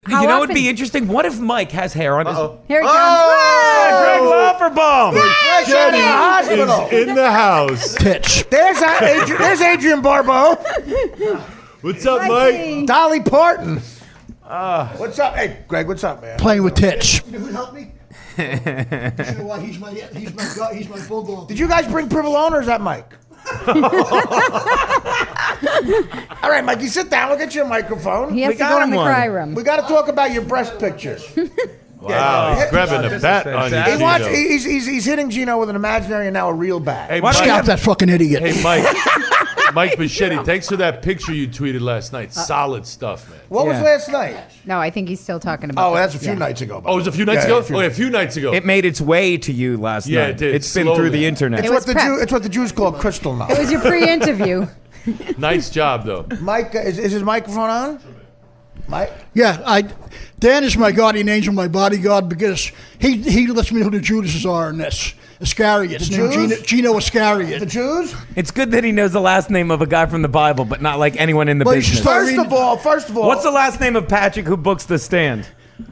You know what'd be interesting? What if Mike has hair on his... Here he comes. Greg Lofferbaum! Fresh out of the hospital. In the house. Tits. There's Adrian Barbeau. What's up, Mike? Dolly Parton. What's up? Hey, Greg, what's up, man? Playing with tits. You know who helped me? You know what? He's my bulldog. Did you guys bring Privilone or is that Mike? All right, Mikey, sit down. We'll get you a microphone. He has to go in the cry room. We got to talk about your breast pictures. Wow, he's grabbing a bat on you, Gino. He's hitting Gino with an imaginary and now a real bat. Hey, Stop that fucking idiot. Hey, Mike Bocchetti, thanks for that picture you tweeted last night. Solid stuff, man. What was last night? No, I think he's still talking about Oh, that's a few nights ago. Oh, it was a few nights ago? A few nights ago. It made its way to you last night. It did. It's been through the internet. It's what the Jews call crystal knowledge. It was your pre-interview. Nice job, though. Mike, is his microphone on? Mike? Yeah, Dan is my guardian angel, my bodyguard, because he lets me know who the Judases are in this. Iscariot. Gino Iscariot. The Jews? It's good that he knows the last name of a guy from the Bible, but not like anyone in the business. First of all, what's the last name of Patrick who books the stand?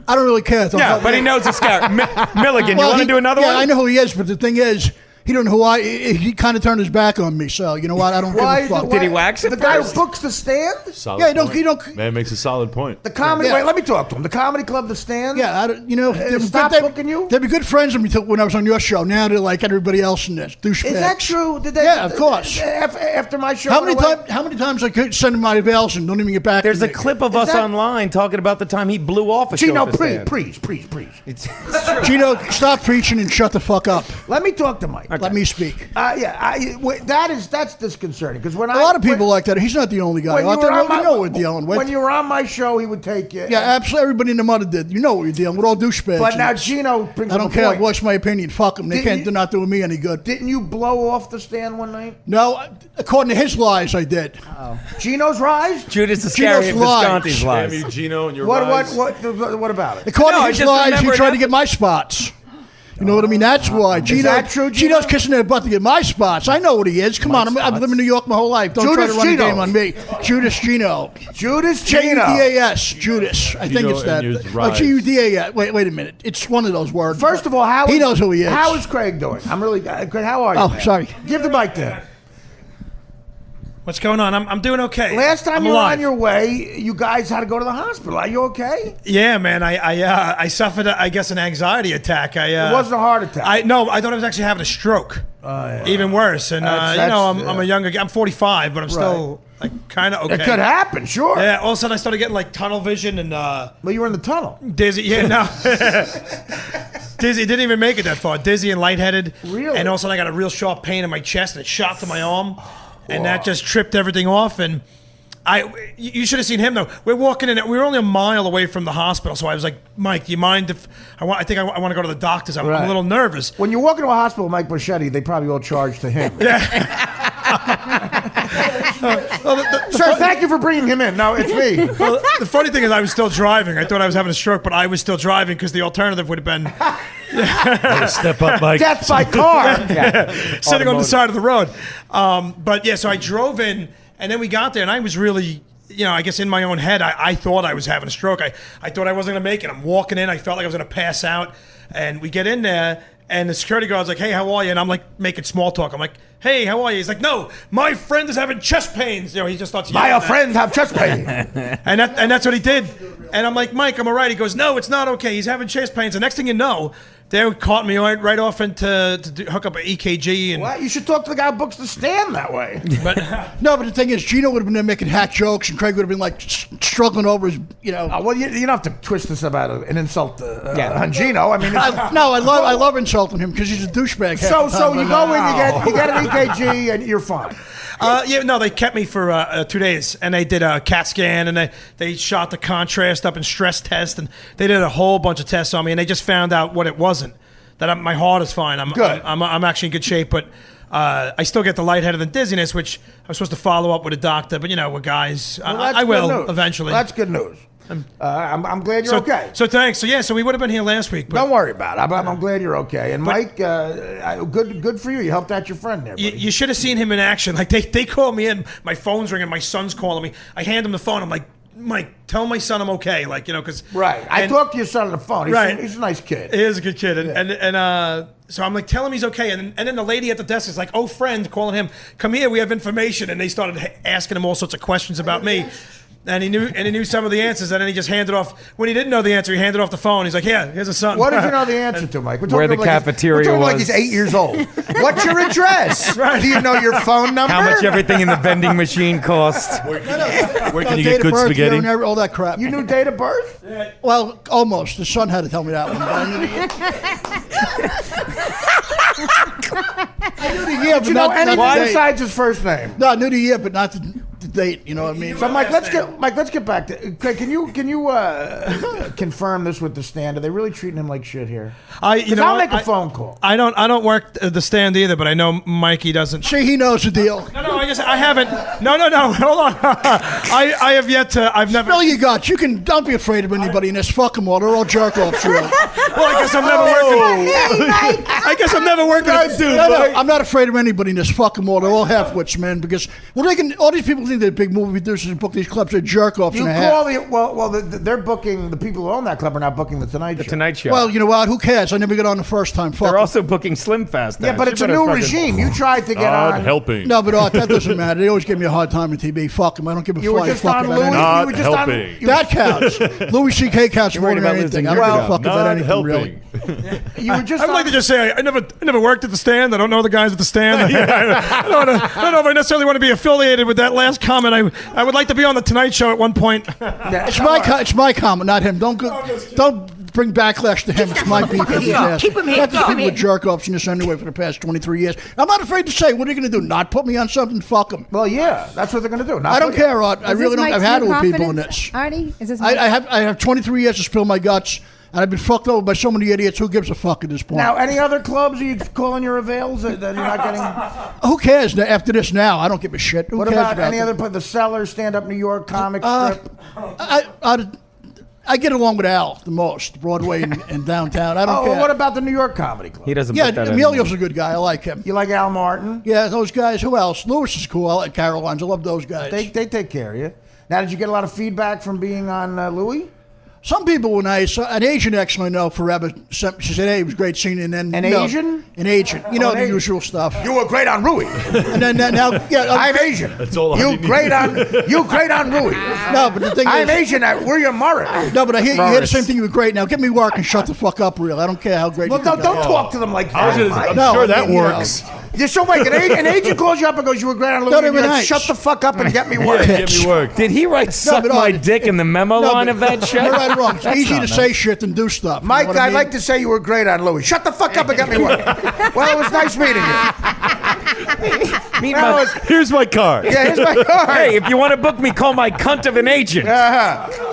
I don't really care. Yeah, but he knows Iscariot. Milligan, you want to do another one? Yeah, I know who he is, but the thing is, he don't know who he kind of turned his back on me, so you know what? I don't give a fuck. Did he wax it The guy who books the stand? Solid point. Man makes a solid point. The comedy. Wait, let me talk to him. The comedy club, the stand. Yeah, stop booking you. They'd be good friends with me when I was on your show. Now they're like everybody else in this. Douchebags. Is that true? Did they? Yeah, of course. After my show. How many times I could send him my avails and don't even get back? There's a clip of us online talking about the time he blew off a show. Gino, please. It's Gino, stop preaching and shut the fuck up. Let me talk to Mike. Okay. Let me speak. That's disconcerting because when a lot of people like that. He's not the only guy. When we're dealing with. When you were on my show, he would take you. Yeah, absolutely. Everybody in the mother did. You know what you're dealing with. All douchebags. But now Gino brings I don't care. What's my opinion? Fuck them. They're not doing me any good. Didn't you blow off the stand one night? No, according to his lies, I did. Gino's rise? Judas Iscariot Visconti's lies. Damn you, Gino, and your rise. What about it? According to his lies, he tried to get my spots. You know what I mean? That's why. Is that true, Gino? Gino's kissing their butt to get my spots. I know what he is. Come on, I've lived in New York my whole life. Don't try to run a game on me. Judas Gino. Judas Gino. Judas. Judas. I think it's that. Judas. Wait a minute. It's one of those words. First of all, he knows who he is. How is Craig doing? I'm really Craig. How are you? Oh, man? sorry. Give the mic to him. What's going on? I'm doing okay. Last time you were on your way, you guys had to go to the hospital. Are you okay? Yeah, man. I suffered, I guess, an anxiety attack. It wasn't a heart attack. I thought I was actually having a stroke. Even worse. And I'm a younger guy. I'm 45, but I'm still like kind of okay. It could happen, sure. Yeah. All of a sudden, I started getting like tunnel vision and. Well, you were in the tunnel. Dizzy. Yeah. No. Dizzy. Didn't even make it that far. Dizzy and lightheaded. Really? And all of a sudden, I got a real sharp pain in my chest, and it shot to my arm. And that just tripped everything off. And you should have seen him though. We're walking in. We were only a mile away from the hospital, so I was like, "Mike, do you mind if I want to go to the doctors? I'm a little nervous." When you walk into a hospital, Mike Bocchetti, they probably all charge to him. Sir, thank you for bringing him in. No, it's me. Well, the funny thing is, I was still driving. I thought I was having a stroke, but I was still driving because the alternative would have been step up, Mike. Death by car. Sitting on the side of the road. But yeah, so I drove in, and then we got there, and I was really, I guess in my own head, I thought I was having a stroke. I thought I wasn't going to make it. I'm walking in. I felt like I was going to pass out. And we get in there, and the security guard's like, "Hey, how are you?" And I'm like making small talk. I'm like, "Hey, how are you?" He's like, "No, my friend is having chest pains." He just starts yelling. My friends have chest pain. and that's what he did. And I'm like, "Mike, I'm all right." He goes, "No, it's not okay. He's having chest pains." The next thing you know, they caught me right off to hook up an EKG. And well, you should talk to the guy who books the stand that way. But no, but the thing is, Gino would have been there making hack jokes, and Craig would have been like struggling over his, well, you don't have to twist this about an insult on Gino. I mean, I love insulting him because he's a douchebag. So you go in, you get an EKG, and you're fine. They kept me for 2 days, and they did a CAT scan, and they shot the contrast up and stress test, and they did a whole bunch of tests on me, and they just found out what it wasn't. That my heart is fine. I'm good. I'm actually in good shape, but I still get the lightheaded and dizziness, which I'm supposed to follow up with a doctor. But we're guys. I will eventually. Well, that's good news. I'm glad you're okay. So thanks. So we would have been here last week. But don't worry about it. I'm glad you're okay. And Mike, good for you. You helped out your friend there. You should have seen him in action. Like they call me in. My phone's ringing. My son's calling me. I hand him the phone. I'm like, Mike, tell my son I'm okay. Like, because Right. I talked to your son on the phone. He's a nice kid. He is a good kid, and so I'm like, tell him he's okay, and then the lady at the desk is like, oh, friend, calling him, come here, we have information, and they started asking him all sorts of questions about me. And he knew some of the answers, and then he just handed off. When he didn't know the answer, he handed off the phone. He's like, "Yeah, here's a son." What did you know the answer to, Mike? Where the cafeteria we're talking was. like he's 8 years old. What's your address? Right. Do you know your phone number? How much everything in the vending machine cost? Where can you Date get of good birth, spaghetti? year, and all that crap. You knew date of birth? Well, almost. The son had to tell me that one. But I knew the year, but You know not anything the date. besides his first name? No, I knew the year, but not the date. You know what I mean? So, Mike, let's get back to Craig. Can you confirm this with the stand? Are they really treating him like shit here? I'll make a phone call. I don't work the stand either, but I know Mikey doesn't. See, he knows the deal. No, I haven't. No, hold on. I have yet to. I've never. Spill your guts. Don't be afraid of anybody in this. Fuck them all. They're all jerk offs. Well, Well, I guess I'm never working. I guess I'm never working. I'm not afraid of anybody in this. Fuck them all. They're all half-wits, man. Because all these people think they're big movie producers and book these clubs. They're jerk offs You and a call half. they're booking the people who own that club are not booking the Tonight Show. Tonight Show. Well, you know what? Who cares? I never got on the first time. Fuck They're 'em. also booking Slim Fast. Yeah, but it's a new regime. You tried to get God on. helping. No, but that doesn't matter. They always give me a hard time on TV. Fuck them. I don't give a You were flying just fuck on about Louis. anything. Not You were just on. helping. That counts. Louis C.K. counts more worried than about anything. losing I your don't give a job. fuck about Not anything, helping. really. You were just. I would like to just say I never worked at the stand. I don't know the guys at the stand. I don't know if I necessarily want to be affiliated with that last comment. I would like to be on the Tonight Show at one point. It's my comment, not him. Don't bring backlash to him. It's my beef. Keep him here. That's just people with jerk offs in this anyway for the past 23 years. I'm not afraid to say. What are you going to do? Not put me on something? Fuck them. Well, yeah, that's what they're going to do. I don't care, Art. I really don't. I've had it with people in this. Artie, is this I have 23 years to spill my guts, and I've been fucked over by so many idiots. Who gives a fuck at this point? Now, any other clubs are you calling your avails that you're not getting? Who cares after this? Now I don't give a shit. Who What cares about any them? other? The Cellar, Stand Up New York, Comic Strip. I get along with Al the most, Broadway and downtown. I don't care. What about the New York Comedy Club? He doesn't. Yeah, put that Emilio's a good guy. I like him. You like Al Martin? Yeah, those guys. Who else? Lewis is cool. I like Caroline's. I love those guys. They take care of you. Now, did you get a lot of feedback from being on Louis? Some people were nice. An Asian ex I know forever. She said, "Hey, it was great seeing you." And then Asian? An Asian. You know an the Asian. usual stuff. You were great on Louis. And then now, yeah, I'm Asian. That's all I You need. great on Louis. no, but the thing I'm is, Asian at William Morris. no, but I hear you hear the Morris. same thing. You were great. Now get me work and shut the fuck up, real. I don't care how great. Well, you don't think I am. talk to them like I was that. gonna say, Mike. I'm No, sure I that mean, you know. works. You're so Mike. An agent calls you up and goes, "You were great on Louis." No, they were You're like, nice. Shut the fuck up and get me work. Get me work. Did he write "suck but my Art, dick" in the memo line of that show? You're right or wrong. It's That's easy not to nice. say shit than do stuff. You know Mike, what I I'd mean? like to say you were great on Louis. Shut the fuck up and get me work. Well, it was nice meeting you. Meet That my- was- Here's my card. yeah, here's my card. Hey, if you want to book me, call my cunt of an agent.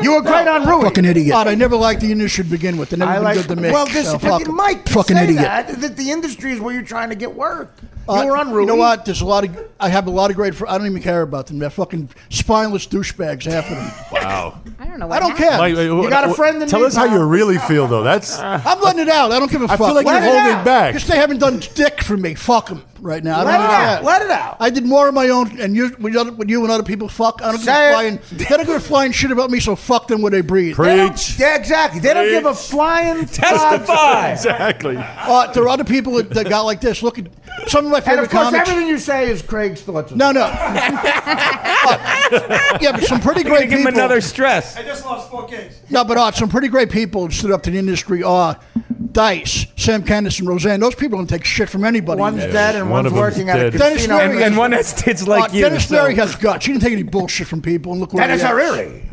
You were great on Louis. Fucking idiot. I never liked the industry to begin with. They never been good to me. Well, this so fuck 'em. Mike, fucking say idiot. that the industry is where you're trying to get work. You were on Louis. You know what? There's a lot of. I have a lot of great. I don't even care about them. They're fucking spineless douchebags. Half of them. Wow. I don't know. I don't care. Mike, You got a friend in Tell me, us how Tom. you really feel, though. That's I'm letting it out. I don't give a I fuck. feel like Let you're it holding out. back. Because they haven't done dick for me. Fuck them right now. I don't Let it even out. care. Let it out. I did more of my own, and you, when you and other people fuck. I don't give Say a it. flying. They don't give a flying shit about me. So fuck them where they breathe. Preach. Yeah, exactly. They don't give a flying Testify. Exactly. There are other people that got like this. Look at some of my And favorite of course, comics. everything you say is Craig's thoughts. No. Yeah, but some pretty Gonna great give him people. another stress. I just lost 4 games. No, but some pretty great people that stood up to the industry are Dice, Sam Candice, and Roseanne. Those people don't take shit from anybody. One's dead and one one's of them's working at a dead. Dennis casino. Leary And one has tits like you. Dennis so- Leary has guts. She didn't take any bullshit from people. And look where Dennis he is. O'Reilly.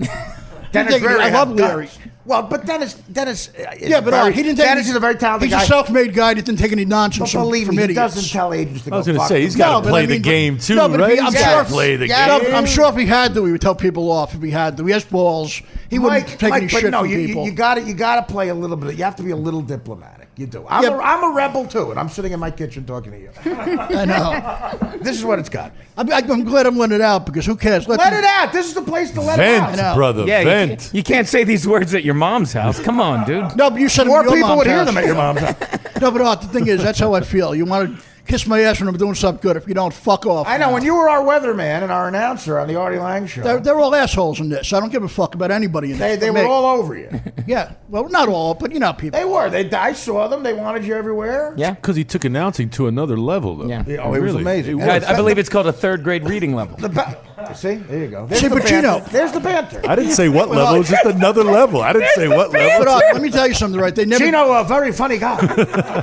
Dennis think- Leary I has love Leary. guts. Well, but Dennis is Yeah, but very, he didn't take. Dennis is a very talented He's guy. a self-made guy that didn't take any nonsense But believe from me, he idiots. doesn't tell agents to go I was going to fuck say, he's them. got No, to but play I the mean, game, too, no, but right? I'm He's sure got if- to play the yeah, No, game. but I'm sure if he had to, he would tell people off. If he had to, he has balls. He wouldn't take any but shit no, from people. you got to play a little bit. You have to be a little diplomatic. You do. I'm, Yeah, I'm a rebel too, and I'm sitting in my kitchen talking to you. I know. This is what it's got me. I'm glad I'm letting it out because who cares? Let it out. This is the place to let it Vent, out. know. brother, Yeah, vent. you can't say these words at your mom's house. Come on, dude. No, but you said it More at your people mom's would hear house. them at your mom's house. No, but the thing is, that's how I feel. You want to kiss my ass when I'm doing something good. If you don't, fuck off. I know. When you were our weatherman and our announcer on the Artie Lang show, They're all assholes in this. I don't give a fuck about anybody in this. they were all over you. Yeah. Well, not all, but you know people. They were. I saw them. They wanted you everywhere. Yeah. Because he took announcing to another level, though. Yeah. Oh, it was amazing. I believe it's called a third grade reading level. See, there you go. There's See, the but banter. There's the banter. I didn't say what level. It was just another level. I didn't say what level. But let me tell you something, right? They never. Gino, a very funny guy.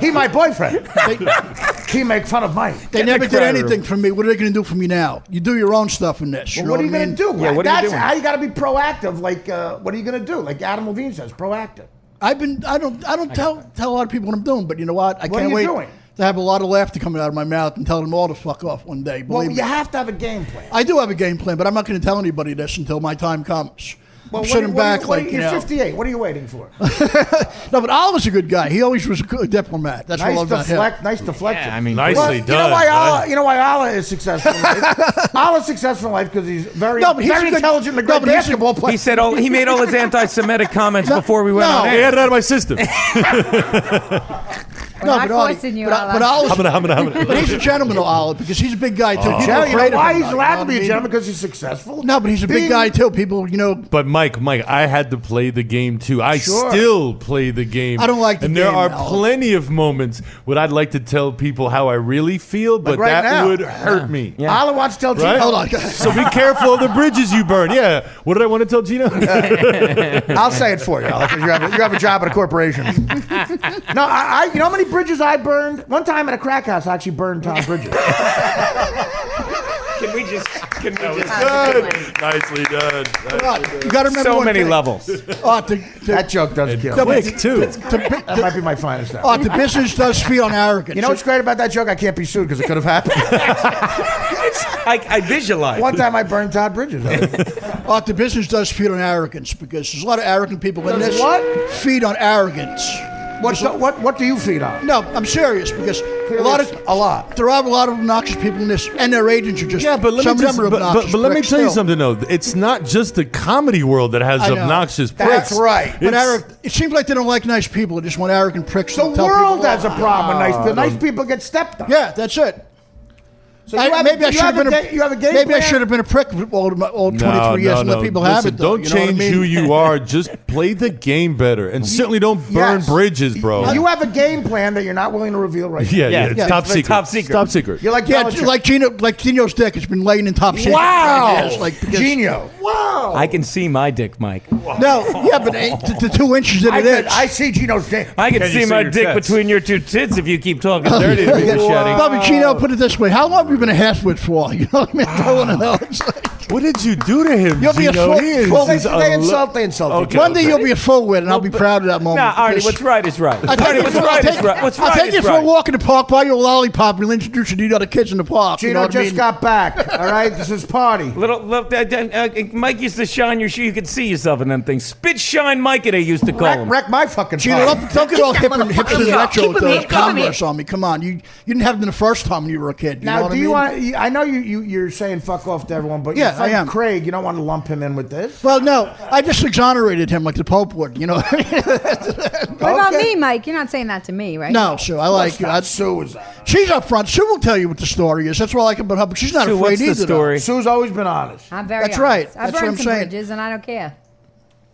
He my boyfriend. He make fun of Mike. They never did anything for me. What are they going to do for me now? You do your own stuff in this. Well, what are you going to do? Yeah, what are you That's doing? how you got to be proactive. Like, what are you going to do? Like Adam Levine says, proactive. I don't tell a lot of people what I'm doing, but you know what? I What can't are you wait doing? to have a lot of laughter coming out of my mouth and tell them all to fuck off one day. Well, Believe you me. have to have a game plan. I do have a game plan, but I'm not going to tell anybody this until my time comes. Well, I'm sitting back you're 58. What are you waiting for? No, but Oliver's a good guy. He always was a good diplomat. That's what I love about him. Nice deflection. Yeah, I mean, Nicely You done. know why Allah is successful in life? Allah's successful in life because he's very, No, but he's very a good- intelligent and a no, great but he's a- basketball player. he made all his anti-Semitic comments before we went no. on I air. had it out of my system. We're not forcing you, but Allah. Oliver's, but he's a gentleman, Oliver, because he's a big guy too. People are You know afraid of why him, he's you allowed know to be what I a mean? gentleman? Because he's successful? No, but he's a big guy too. People, But Mike, I had to play the game too. I Sure. still play the game. I don't like the And there game, are Al. plenty of moments when I'd like to tell people how I really feel, but right that now. would hurt me. Yeah. Allah wants to tell Right? Gino. hold on. So be careful of the bridges you burn. Yeah. What did I want to tell Gino? I'll say it for you, Alex, 'cause you have a job at a corporation. No, you know how many bridges I burned? One time at a crack house, I actually burned Tom Bridges. Can we just? Good. Nicely done. You got to remember So one many thing. levels. That joke doesn't kill. Quick, too. That might be my finest hour. The business does feed on arrogance. You know what's great about that joke? I can't be sued because it could have happened. I visualize. One time I burned Todd Bridges. The business does feed on arrogance because there's a lot of arrogant people in Does this. what? Feed on arrogance. What do you feed on? No, I'm serious because A lot. there are a lot of obnoxious people in this, and their agents are just. Yeah, but let some me of just, them are obnoxious. but let me pricks tell you still. something though. It's not just the comedy world that has I know. obnoxious That's pricks. right. But It's- it seems like they don't like nice people. They just want arrogant pricks. The to tell world people has a problem with nice people. Nice people get stepped on. Yeah, that's it. So you have a game Maybe I plan? should have been a prick for all 23 years and let people have Listen, it. Though, don't you know what I change mean? who you are. Just play the game better, and certainly don't burn Yes. bridges, bro. You have a game plan that you're not willing to reveal right now. yeah, it's Yeah, top it's secret. top secret. Top secret. You're like Yeah, Belichick. like Gino's dick. It's been laying in top secret. Wow. for years, like, because- Gino. Wow. I can see my dick, Mike. No, yeah, but the 2 inches that it is. I see Gino's dick. I can Can you see see my your dick tits? between your two tits if you keep talking dirty to me, Bocchetti. Bobby Gino, put it this way: how long have you been a half-wit for? You know what I mean? Throwing it out. It's like, What did you do to him, You'll be a Gino? full- He is- full- he's They a insult you. Okay. one day you'll be a full wit, and I'll be proud of that moment. Nah, Arnie, because- what's right is right. I'll take Arnie, you what's for- right I'll is take- right. What's I'll right take you is for a right. walk in the park, buy you a lollipop, and we'll introduce you to the other kids in the park. You know Gino what I just mean? got back. All right, this is party. Mike used to shine your shoe. You could see yourself in them things. Spit shine Mike, they used to call him. Wreck my fucking Gino, party. don't get all hip and retro with those Keep 'em Converse on me. Come on, you didn't have them the first time when you were a kid. You know Now, what do I you mean? want? I know you're saying fuck off to everyone, but Yeah, your friend I am. Craig, you don't want to lump him in with this. Well, no, I just exonerated him like the Pope would. You know? What about Okay. me, Mike? You're not saying that to me, right? No, Sue, I like you. Sue is. She's up front. Sue will tell you what the story is. That's what I like about her. But she's not Sue, afraid what's the either. though. story? Sue's always been honest. I'm very That's honest. right. I've That's what burned I'm some saying. bridges, and I don't care.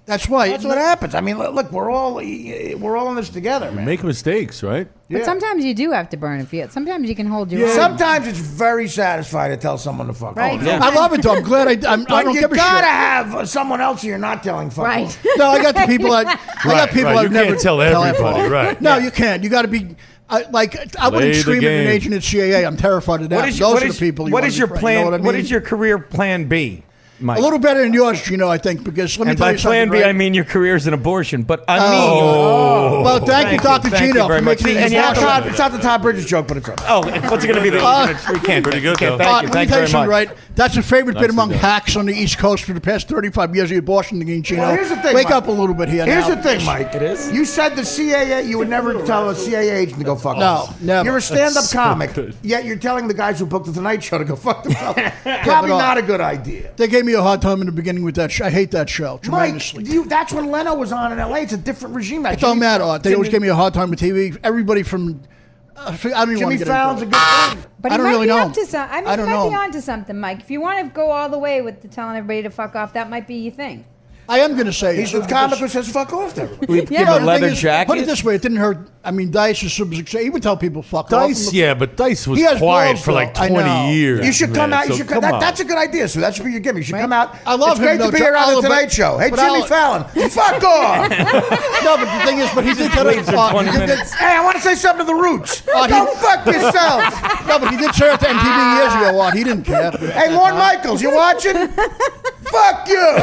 That's why. That's what happens. I mean, look, we're all in this together, man. Make mistakes, right? But Yeah. sometimes you do have to burn a few. Sometimes you can hold your own. Sometimes it's very satisfying to tell someone to fuck. Right. off. Yeah. I love it, though. I'm glad I But don't you give a gotta shit. have someone else who you're not telling fuck. Right. off. No, I got the people. I got people right. I've You never can't tell everybody, off. right. No, you can't. You got to be. I Play wouldn't the scream at an game. agent at CAA. I'm terrified of that. Those are the people. What is your plan? You know what I mean? What is your career plan B, Mike? A little better than yours, you know. I think because let me and tell by you something. plan B, right? I mean your career's an abortion. But I mean, Well, thank you, Dr. Thank you Gino, very for much. making And this you have happen. to- It's not the Todd Bridges joke, but it's okay. oh, what's it going to be? We can't. Pretty good, though. Thank you. Let me Thank you tell you very something, much. right? That's a favorite bit Nicely among done. hacks on the East Coast for the past 35 years of the abortion game, Gino. Well, here's the thing, Wake Mike. up a little bit here Here's now. the thing, Mike. It is? You said the CAA. You would never tell a CAA agent to go fuck off. never. You're a stand-up That's so comic, good. yet you're telling the guys who booked the Tonight Show to go fuck themselves. Probably but, not a good idea. They gave me me a hard time in the beginning with that show. I hate that show Mike, tremendously. that's when Leno was on in L.A. It's a different regime. It don't matter. They always gave me a hard time with TV. Everybody from... I don't even Jimmy want to get Fallon's a into good it. thing. But I he don't might really be know. up to something. I mean, I don't he might be know. on to something, Mike. If you want to go all the way with the telling everybody to fuck off, that might be your thing. I am going to say He's the comic who says fuck off to everybody. We've Yeah. given No, a the leather thing is, jacket. Put it this way, it didn't hurt. I mean, Dice is super successful. He would tell people fuck off. Dice, yeah, but Dice was He has quiet balls, for like though. I 20 know. years. You should come man, out. You so should come on. That's a good idea. So that should be your gimmick. You should come out. I love it's him, great though, to be here on the Oliver, Tonight Show. Hey, but Jimmy Oliver- Fallon, fuck off. No, but the thing is, but he did get Leaves for 20 minutes. Hey, I want to say something to the Roots. Oh, Go fuck yourself. No, but he did say it to MTV years ago. What? He didn't care. Hey, Lorne Michaels, you watching? Fuck you.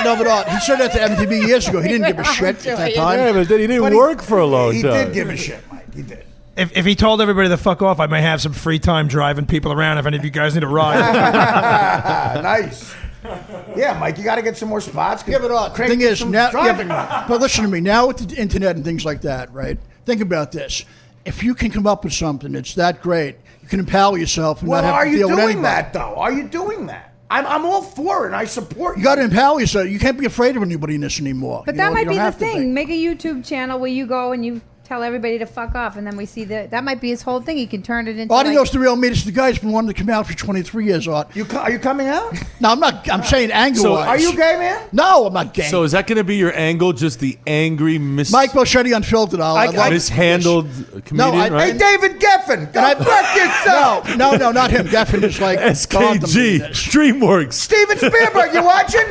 No, but he said that to MTV years ago. He didn't give a shit at that time. Yeah, but then he didn't work for a long He time. did give a shit, Mike. He did. If he told everybody to fuck off, I may have some free time driving people around if any of you guys need a ride. Nice. Yeah, Mike, you got to get some more spots. Yeah, but the Craig thing needs is, some now, driving. but listen to me. Now with the internet and things like that, right? Think about this. If you can come up with something, it's that great. You can empower yourself and Well, not have are to you deal with doing anybody. that, though? Are you doing that? I'm all for it, and I support You got to empower yourself. You can't be afraid of anybody in this anymore. But You that know, might you don't be the have to thing. Make a YouTube channel where you go and you tell everybody to fuck off, and then we see that might be his whole thing. He can turn it into. Artie like, knows the real me. This is the guy's been wanting to come out for 23 years, Art. Are you coming out? No, I'm not. I'm saying anger-wise. So Are you gay, man? No, I'm not gay. So is that going to be your angle? Just the angry, Mike Bocchetti Unfiltered. I love it. mishandled comedian, I- right? Hey, David Geffen, go fuck yourself. No, not him. Geffen is like SKG, DreamWorks. Steven Spielberg, you watching?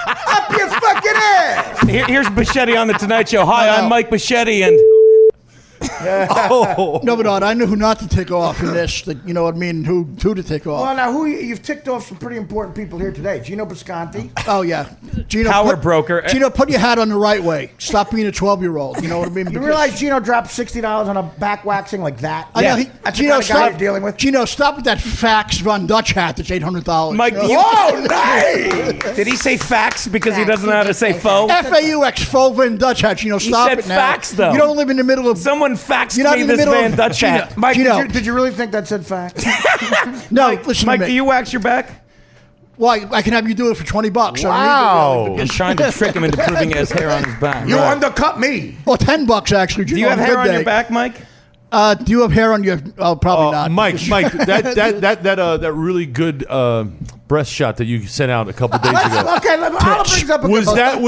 Up your fucking ass. Here's Bocchetti on the Tonight Show. Hi, No. I'm Mike Bocchetti, and No, but Art, I knew who not to take off in this. You know what I mean? Who to take off? Well, now you've ticked off some pretty important people here today. Gino Bisconti. Oh yeah, Gino. Power broker. Gino, put your hat on the right way. Stop being a 12-year-old. You know what I mean? You Because- realize Gino dropped $60 on a back waxing like that? I know, That's Gino, the kind of guy you're dealing with. Gino, stop with that Fax Von Dutch hat that's $800. Mike, you know? you- Whoa, nice! did he say fax because he Fax. doesn't know how to say He did say faux? FAUX, faux Van Dutch hat. Gino, stop said it now. fax, though. You don't live in the middle of. Someone faxed You're not me in the this middle Van of Dutch Gino, hat. Mike, Gino. did you really think that said fact? No, listen Mike, to do me. you wax your back? Well, I can have you do it for $20. Wow. I'm trying to trick him into proving he has hair on his back. You undercut me. Or $10 actually. Do you have hair on your back, Mike? Do you have hair on your? Oh, probably not. Mike, that really good breast shot that you sent out a couple days ago. Okay, Oliver brings up a Was good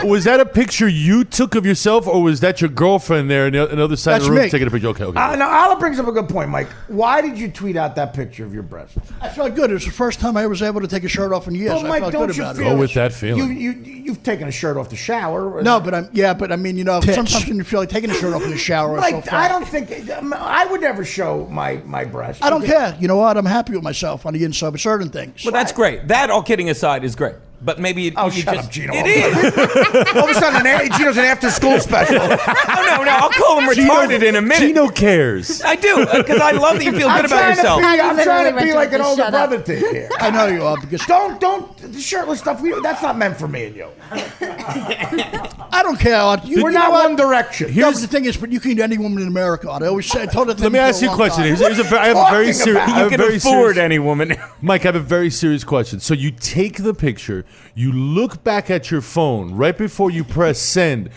was that a picture you took of yourself, or was that your girlfriend there on the other side That's of the room me. taking a picture? Okay. Now, Oliver brings up a good point, Mike. Why did you tweet out that picture of your breasts? I felt good. It was the first time I was able to take a shirt off in years. Well, I Mike, felt don't good you about feel it. Go with that feeling. You've taken a shirt off the shower. No, but I mean, you know, sometimes when you feel like taking a shirt off in the shower. Like, is so I fun. don't think I would never show my breasts. I don't care. You know what? I'm happy with myself on the inside with certain things. Well, that's great. That, all kidding aside, is great. But maybe you Oh, you shut just, up, Gino. It is. All of a sudden, Gino's an after-school special. No, I'll call him retarded in a minute. Gino cares. I do, because I love that you feel good about yourself. I'm trying to literally be like an went to older shut up. brother to you here. I know you are because Don't the shirtless stuff. That's not meant for me and you. I don't care. We're not One Direction. No, but the thing is, but you can eat any woman in America. I always say. I told that. Let me ask you a question. I have a very serious. You can afford any woman. Mike, I have a very serious question. So you take the picture, you look back at your phone right before you press send.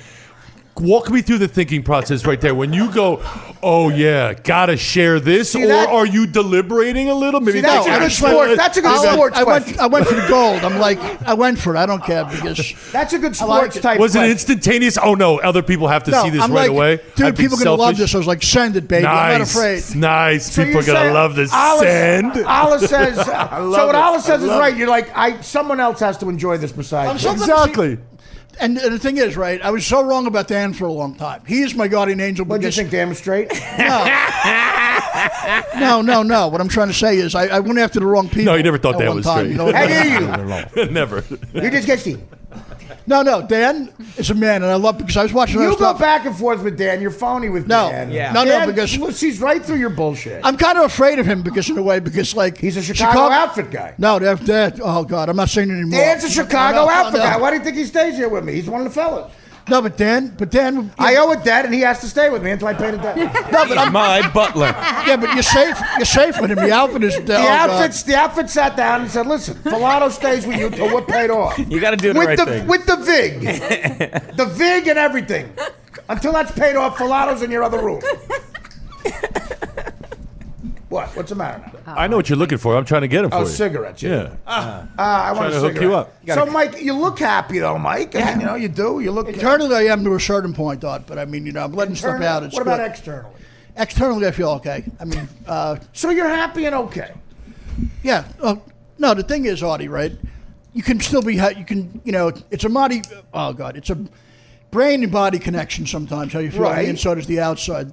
Walk me through the thinking process right there. When you go, oh yeah, gotta share this, See, or that- are you deliberating a little? Maybe See, that's a good sport. That's a good sports question. I went for the gold. I'm like, I went for it. I don't care because That's a good I like sports it. type. Was it question. instantaneous? Oh no, other people have to see this I'm right like, away. dude, I'd be people are gonna love selfish. this. I was like, send it, baby. I'm not afraid. Nice. So People are you gonna say- love this. Alice- Send. Alice says. So what it. Alice says I is love right. You're like, someone else has to enjoy this besides me. Exactly. And the thing is, right, I was so wrong about Dan for a long time. He is my guardian angel. What do you because- think? Damn straight. No. What I'm trying to say is I went after the wrong people. No, you never thought at Dan one was time, straight. You know what I mean? I hear you. Never. You just get Steve. No, Dan is a man, and I love because I was watching You other go stuff. back and forth with Dan. You're phony with No. Dan. Yeah. No, Dan because sees right through your bullshit. I'm kind of afraid of him because in a way because like He's a Chicago outfit guy. No, that oh god, I'm not saying it anymore. Dan's a Chicago No, outfit no. guy. Why do you think he stays here with me? He's one of the fellas. No, but Dan. I owe a debt, and he has to stay with me until I pay the debt. No, but He's my butler. yeah, but you're safe. You're safe with him. The outfit is The outfit sat down and said, "Listen, Filato stays with you till we're paid off." You got to do the right thing. With the VIG, the VIG and everything. Until that's paid off, Filato's in your other room. What? What's the matter now? I know what you're looking for. I'm trying to get him for you. Cigarettes. Yeah. I want Trying a to hook cigarette. you up. So, Mike, you look happy though, Mike. I mean, you do. You look. Internally, I am to a certain point, Dot. But I mean, I'm letting stuff out. It's what about good. externally? Externally, I feel okay. I mean, So you're happy and okay. yeah. No, the thing is, Audie, right? You can still be. You can. It's a body. Oh God, it's a brain and body connection. Sometimes how you feel on Right. the inside is the outside.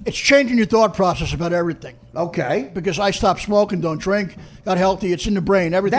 It's changing your thought process about everything. Okay. Because I stopped smoking, don't drink, got healthy. It's in the brain. Everything.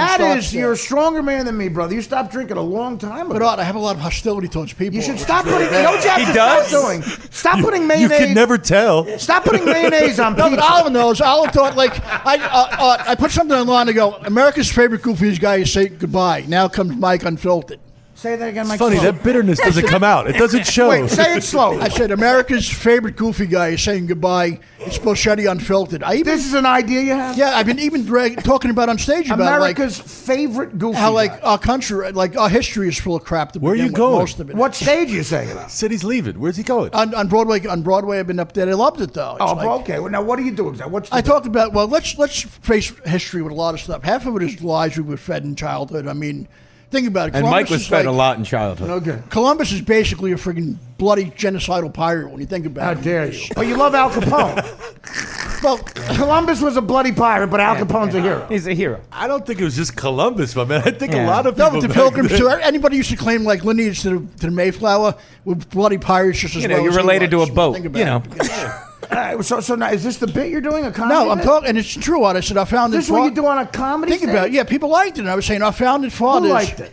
You're a stronger man than me, brother. You stopped drinking a long time ago. But I have a lot of hostility towards people. You should stop putting. You know what you have He to does? stop doing? Stop putting You mayonnaise. can never tell. Stop putting mayonnaise on No, pizza. but Oliver knows. Oliver thought, like, I put something online to go, America's favorite goofiest guy is say goodbye. Now comes Mike Unfiltered. Say that again, Mike. Funny, slow. that bitterness doesn't come out. It doesn't show. Wait, say it slowly. I said, America's favorite goofy guy is saying goodbye. It's Bocchetti Unfiltered. This is an idea you have? Yeah, I've been even talking about on stage about America's favorite goofy how like guy. our country, like our history is full of crap. To Where are begin you with, going? Most of it. What stage are you saying it on? Said he's leaving. Where's he going? On Broadway? On Broadway, I've been up there. I loved it though. It's like- Okay. Well, now what do you do exactly? What's the I talked about, well, let's face history with a lot of stuff. Half of it is lies we were fed in childhood. I mean, think about it. And Columbus Mike was is fed like- a lot in childhood. Okay. Columbus is basically a friggin' bloody genocidal pirate when you think about How it. dare you? But you love Al Capone. Well, Columbus was a bloody pirate, but Al Capone's a hero. He's a hero. I don't think it was just Columbus, my man. I think a Yeah. lot of no, people. but the back Pilgrims then- too. Anybody used to claim like lineage to the Mayflower with bloody pirates just as You know, well you're as he related to was. a boat, Think about you know. it. All right, so now, is this the bit you're doing? A comedy No, I'm bit? talking, and it's true. What I said, I found This is what you do on a comedy Think about it. Yeah, people liked it. And I was saying, our founded fathers. Who liked it?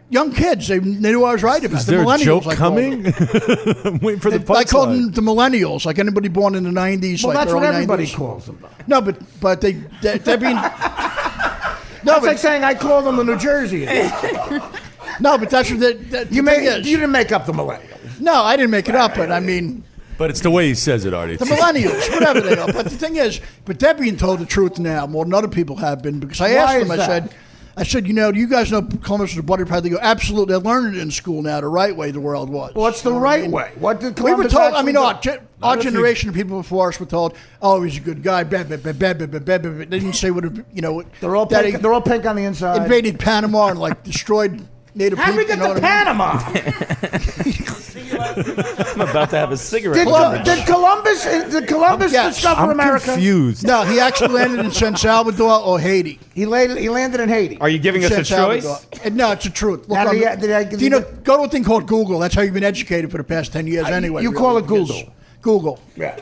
Young kids. They knew I was right about. Is The there a millennials, joke I called them. coming? I'm waiting for the punchline. I called them the millennials, like anybody born in the 90s. Well, like that's what early everybody 90s. calls them. No, but they're being. No, That's but, like saying I call them the New Jersey. no, but that's what You didn't make up the millennials. No, I didn't make it up, but I mean, But it's the way he says it, Artie. the millennials, whatever they are. But the thing is, but they're being told the truth now more than other people have been because I asked Why them. is that? I said, do you guys know Columbus was a bloody pirate? They go, absolutely. They learned it in school now, the right way the world was. What's the You know what I right mean? way? What did We were Columbus told. I actually mean, do? our generation of people before us were told, "Oh, he's a good guy." They didn't say what They're all that pink, they're all pink on the inside. invaded Panama and like destroyed native How did people. we get to Panama? I'm about to have a cigarette. Did Columbus Yeah, discover I'm America? confused. No, he actually landed in San Salvador or Haiti. He landed in Haiti. Are you giving us San a choice? Salvador. No, it's the truth. Look, Now, on did I give do you you know, go to a thing called Google. That's how you've been educated for the past 10 years anyway. you really, call it because- Google. Google. Yeah.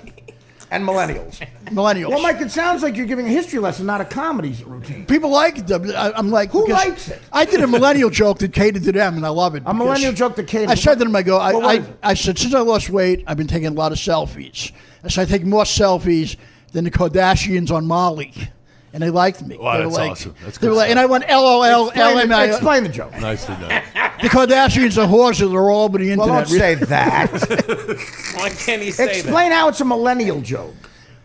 And millennials. Millennials. Well, Mike, it sounds like you're giving a history lesson, not a comedy routine. People like it. I'm like, Who because likes it? I did a millennial joke that catered to them, and I love it. A millennial joke that catered- I said to them, Well, what is it? I said, since I lost weight, I've been taking a lot of selfies. I said, I take more selfies than the Kardashians on Molly. And they liked me. Wow, They were that's like- awesome. That's they were good like, and I went LOL, LMAO. Explain the joke. Nicely done. The Kardashians are horses. They're all over the Well, internet. don't say that. Why can't he say Explain how it's a millennial joke.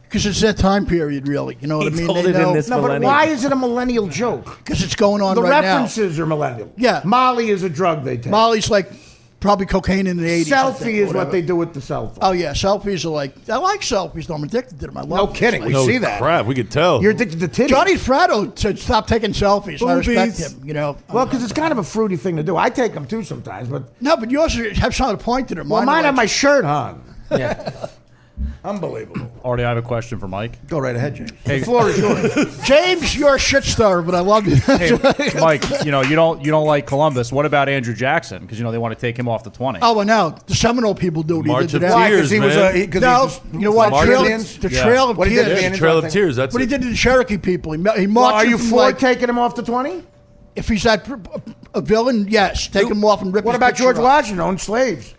Because it's that time period, really. You know what He I mean? told They it in know- this- No, but Millennial. why is it a millennial joke? Because it's going on The right references are millennial. Yeah. Molly is a drug they take. now. Molly's like probably cocaine in the 80s. I think, Selfie or is what whatever. they do with the cell phone. Oh, yeah. Selfies are like, I like selfies, though. I'm addicted to them. I love No them. kidding. We No see that. crap, we could tell. You're addicted to titties. Johnny Fratto said, stop taking selfies. I respect Boobies. him, you know. Well, because it's kind of a fruity thing to do. I take them too sometimes, but No, but yours have some point to them. well, mine have my shirt on. Yeah. Unbelievable. Already, I have a question for Mike. Go right ahead, James. Hey. The floor is yours. James, you're a shit star, but I love you. Hey, Mike, you don't like Columbus. What about Andrew Jackson? Because they want to take him off the 20. Oh, well, now the Seminole people do what he March did to of them. Tears. Why? Because he was man. a. Cause No, he you know what? March Trail, of Indians? the Yeah. Trail of What he did to Tears. the Yeah, Indians, Trail I of think. Tears. That's What he it. did to the Cherokee people. He marched Well, are them you from, for like, taking him off the 20? if he's that a villain, yes. Take him off and rip What his about picture George off. Washington owned slaves?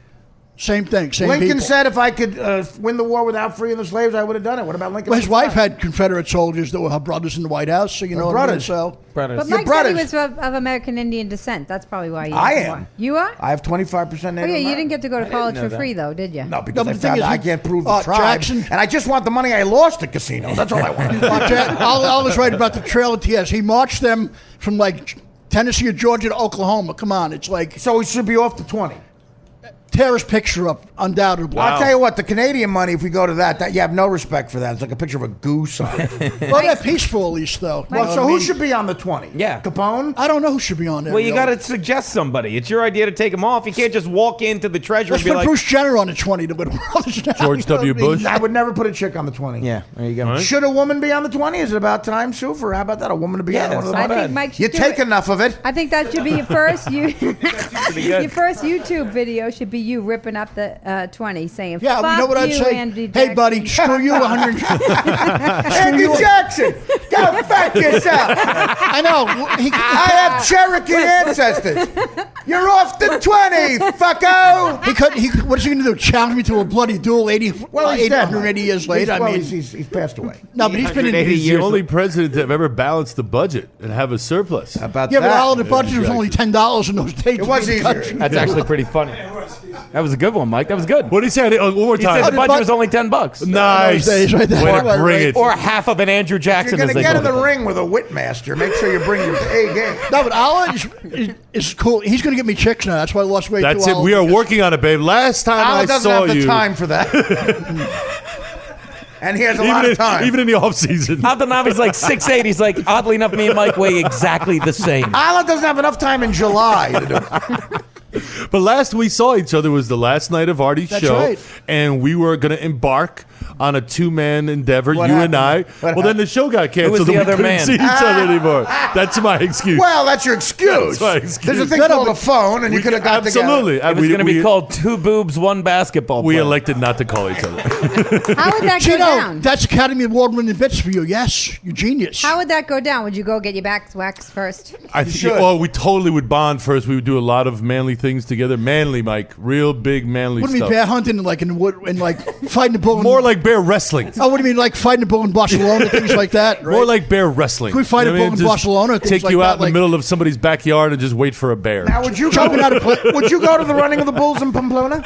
Same thing. Same Lincoln people. said if I could win the war without freeing the slaves, I would have done it. What about Lincoln? Well, his wife had Confederate soldiers that were her brothers in the White House, so you know brothers. what I mean? So Brothers. But Your Mike said he brothers. was of American Indian descent. That's probably why you I didn't am. want- You are? I have 25% Native Oh, yeah, you American. didn't get to go to college know for that. free, though, did you? No, because No, but I the thing found is, out I he- can't prove the tribe. Jackson- And I just want the money I lost at casinos. That's all I want. I was right about the Trail of Tears. He marched them from like Tennessee or Georgia to Oklahoma. Come on, it's like So we should be off the 20. tear his picture up, undoubtedly. I'll tell you what, the Canadian money, if we go to that you have no respect for that. It's like a picture of a goose on it. Well, they're peaceful at least, though. You know Well, what so I who mean? should be on the 20? Yeah. Capone? I don't know who should be on there. Well, you really. got to suggest somebody. It's your idea to take him off. You can't just walk into the treasury Let's and be put like, Bruce Jenner on the 20 to win the world. George W. Bush. I would never put a chick on the 20. yeah, there you go. Right. Should a woman be on the 20? Is it about time, Sue? For how about that? A woman to be Yeah, on one of the it's not I bad. think Mike should You do take it. enough of it. I think that should be your first be good. your first YouTube video should be you ripping up the 20, saying, Yeah, "Fuck you know what I'd you, say? Andy Hey, buddy, Jackson." screw you 100. Andy Jackson, go fuck yourself. I know. I have Cherokee ancestors. You're off the 20, fucko. What's he going to do? Challenge me to a bloody duel 880 years later? Well, I mean, he's passed away. no, but he's been in. 880 He's the years. only president to have ever balanced the budget and have a surplus. How about Yeah, that? but all the budget was only $10 in those days. It was to be in the easier. country. That's actually pretty funny. That was a good one, Mike. That was good. What did he say? One more He time. said the budget but- was only $10. Nice. Those days right there. Way to Right, bring right. it. Or half of an Andrew You're Jackson. going to as they get in call the it. ring with a Whitmaster. Make sure you bring your A game. No, but Allah is cool. He's going to get me chicks now. That's why I lost weight. That's too, it. Allah, We are because- working on it, babe. Last time Alan I doesn't saw have the you, time for that. And he has a lot of time. even in the off season. Abdelnabi's like 6'8". He's like, oddly enough, me and Mike weigh exactly the same. Alan doesn't have enough time in July to do it. But last we saw each other was the last night of Artie's That's show, right. and we were going to embark on a two-man endeavor. What you and I. happened? What Well, then the show got canceled. was the and other we couldn't man? see each other anymore. That's my excuse. Well, that's your excuse. That's my excuse. There's a thing No, no, called a but- phone, and you could have got Absolutely. together. It was going to be called Two Boobs, One Basketball We Player. elected not to call each other. How would that go Gino, down? that's Academy Award winning bits for you. Yes, you genius. How would that go down? Would you go get your back waxed first? I think. should. Well, we totally would bond first. We would do a lot of manly things together. Manly, Mike. Real big manly Wouldn't be stuff. bear hunting and like in the wood and like fighting a bull. in- More like bear wrestling. Oh, what do you mean like fighting a bull in Barcelona, things like that? Right? More like bear wrestling. Can we fight You know a what I bull in Just Barcelona, things Take like you that, out in the like- middle of somebody's backyard and just wait for a bear. Now, would you Jumping out of would you go to the running of the bulls in Pamplona?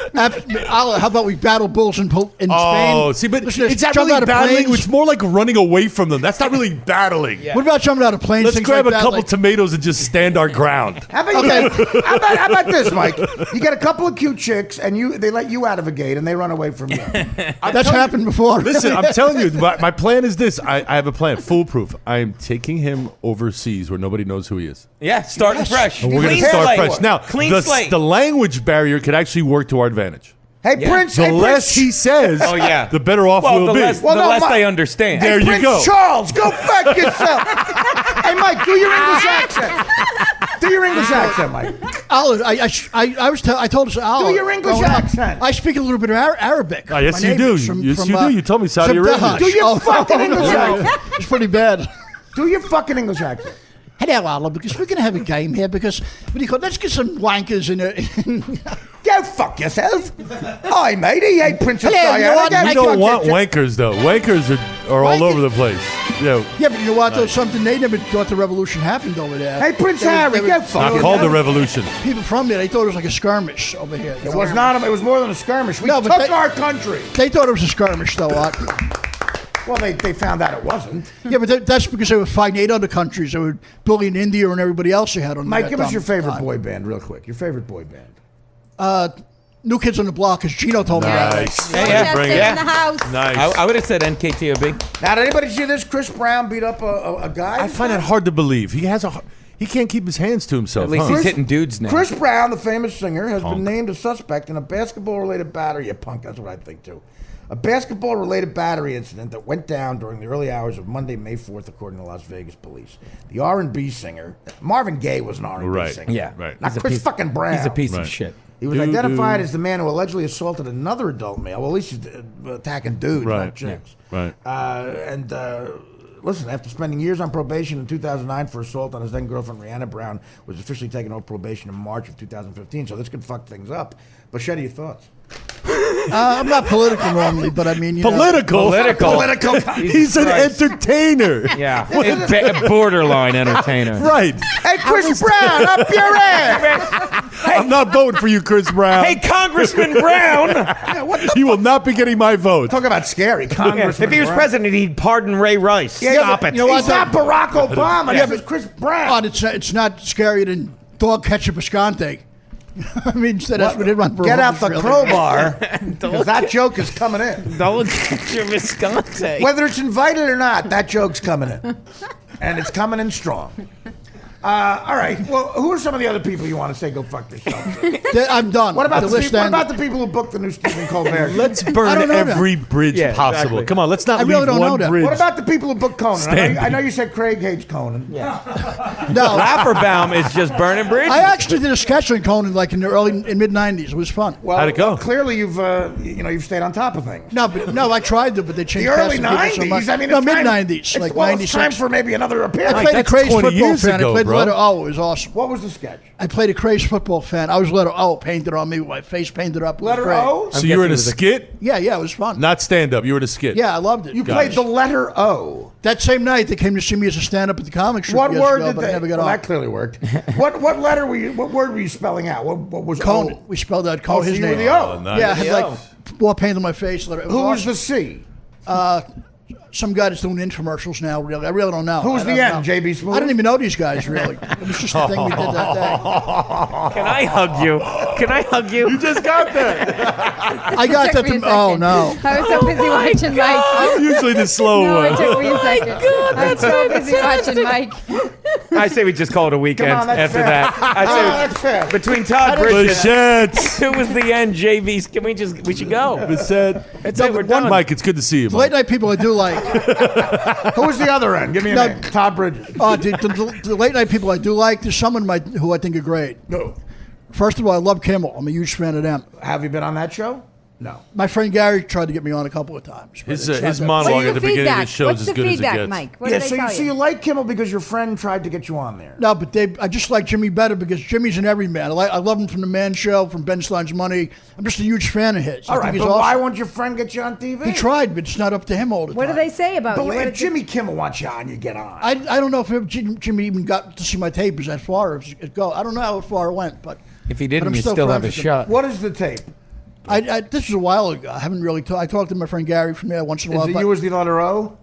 How about we battle bulls in Spain? Oh, see, but Listen, it's not jump really out of battling. planes. It's more like running away from them. That's not really battling. What about jumping out of planes? Let's things grab like a that, couple like- tomatoes and just stand our ground. How about, how about this, Mike? You get a couple of cute chicks, and they let you out of a gate, and they run away from you. That's happened before. Listen, I'm telling you, my plan is this. I have a plan, foolproof. I am taking him overseas where nobody knows who he is. Yeah, starting fresh. And we're going Clean to start slate. fresh. Now, Clean the, slate. the language barrier could actually work to our advantage. Hey, Yeah. Prince. The hey, less Prince, he says, Oh, yeah. the better off well, we'll the be. less, Well, the no, less my- they understand. There you Prince go. Charles, go fuck yourself. Hey, Mike, do your English accent. Do your English accent, Mike. Alan, I told us, Alan. Do your English growing up, accent. I speak a little bit of Arabic. Oh, yes, My you do. neighbors from- Yes, from, you do. You told me Saudi from Arabia. Dahash. Do your fucking English accent. It's pretty bad. Do your fucking English accent. Hello, Alan, because we're going to have a game here because, what do you call it? Let's get some wankers in it. Go fuck yourself. Hi, matey. Hey, Princess Hello, you know Diana. what? Go We I don't fuck want yourself. wankers, though. Wankers are all Wankers? over the place. Yeah. Yeah, but you know what? Though something they never thought the revolution happened over there. Hey, Prince They were- Harry, they were- go fuck Not yourself. called the revolution. People from there, they thought it was like a skirmish over here. It was not. It was more than a skirmish. We No, took but they- our country. They thought it was a skirmish, though. Art. Well, they found out it wasn't. Yeah, but that's because they were fighting 8 other countries. They were bullying India and everybody else they had on. Mike, that give us dumb your favorite time. boy band, real quick. Your favorite boy band. New Kids on the Block, as Gino told me. Nice. Yeah, Bring Chester it. in the house. Nice. I would have said NKTOB. Now, did anybody see this? Chris Brown beat up a guy. I find that hard to believe. He can't keep his hands to himself. At least huh? he's hitting dudes now. Chris Brown, the famous singer, has Punk. been named a suspect in a basketball-related battery. Yeah, punk. That's what I think too. A basketball-related battery incident that went down during the early hours of Monday, May 4th, according to Las Vegas police. The R&B singer, Marvin Gaye was an R&B Right. singer. Yeah, Right. Not He's a Chris piece- fucking Brown. He's a piece Right. of shit. He was identified as the man who allegedly assaulted another adult male. Well, at least he's attacking dudes, Right. not chicks. Right. Listen, after spending years on probation in 2009 for assault on his then-girlfriend, Rihanna Brown, was officially taken off probation in March of 2015. So this could fuck things up. But Shetty, your thoughts? I'm not political normally, but I mean, you know. Political. He's an Christ. entertainer. Yeah, a borderline entertainer. Right. Hey, Chris Brown, up your ass! I'm not voting for you, Chris Brown. Hey, Congressman Brown. You will not be getting my vote. Talk about scary, If Congressman. he was Brown. president, he'd pardon Ray Rice. Stop it. you know what? He's not Barack Obama. Yeah, This is but- Chris Brown. God, it's not scarier than dog ketchup Escante. I mean, so that's what it run for. Get out office, the really. crowbar, because that joke is coming in. Don't get your Visconti. Whether it's invited or not, that joke's coming in. And it's coming in strong. All right. Well, who are some of the other people you want to say go fuck yourself? I'm done. What about the the list? people? What ended. about the people who booked the new Stephen Colbert? Let's I burn don't know every bridge Yeah, possible. exactly. Come on, let's not I really leave don't know one that. bridge. What about the people who booked Conan? Standing. I know you said Craig hates Conan. No, Rafferbaum is just burning bridges. I actually did a sketch on Conan like in the mid '90s. It was fun. Well, How'd it go? Clearly, you've stayed on top of things. No, I tried to, but they changed The early casting people so much. '90s. I mean, no, it's mid time- '90s, it's- like well, it's time '96. for maybe another I appearance. played a that's crazy 20 football years fan. ago, I played bro. letter O. It was awesome. What was the sketch? I played a crazy football fan. I was letter O painted on me with my face painted up. It was Letter great. O. So you were in a guessing it was a- skit? Yeah, it was fun. Not stand-up. You were in a skit. Yeah, I loved it. You played the letter O. That same night, they came to see me as a stand-up at the comic strip What years word ago, did but they? I never got Well, on. that clearly worked. What word were you spelling out? What was Conan. O? We spelled out Oh, Conan. so His you were name. the O. nice. Yeah, I had Yo. like wall paint on my face. It was Who was awesome. the C? Some guy that's doing infomercials now. Really, I really don't know. Who was I the don't N? know. JB Smooth? I didn't even know these guys really. It was just the thing we did that day. Can I hug you? Can I hug you? You just got there. I got that. Took me a Oh second. no! I was so busy watching Mike. I'm usually the slow No, one. it took me a second. I'm so busy watching Mike. I say we just call it a weekend Come on, that's after fair. that. I say That's fair. between Todd Bridges, Bichette. who was the end, JV's. Can we should go? Bichette. That's it. We're done. Mike, it's good to see you, The late Mike. night people I do like. Who was the other end? Give me a No. name. Todd Bridges. The late night people I do like. There's someone who I think are great. No. First of all, I love Kimmel. I'm a huge fan of them. Have you been on that show? No. My friend Gary tried to get me on a couple of times. but His it's not his that- monologue What's at the the beginning of feedback? the show is What's as the good as it feedback, gets. Mike? What Yeah, did they so tell you like Kimmel because your friend tried to get you on there. No, but I just like Jimmy better because Jimmy's an everyman. I love him from The Man Show, from Ben Stein's Money. I'm just a huge fan of his. All I right, think but he's why awesome. won't your friend get you on TV? He tried, but it's not up to him all the What do time. they say about But you? What if did Jimmy Kimmel wants you on, you get on. I don't know if Jimmy even got to see my tape as that far as it go. I don't know how far it went, but If he but didn't, I'm you still still have a friends with him. shot. What is the tape? This was a while ago. I haven't really talked. I talked to my friend Gary from there once in a Is while. it But you as the letter O?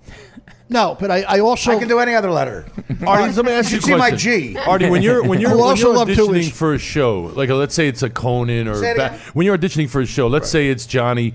no, but I also I can do any other letter. Artie, let me ask you should a see my question. G. Artie, when you're also love too auditioning is- for a show, like let's say it's a Conan or Say it again. when you're auditioning for a show, let's say it's Johnny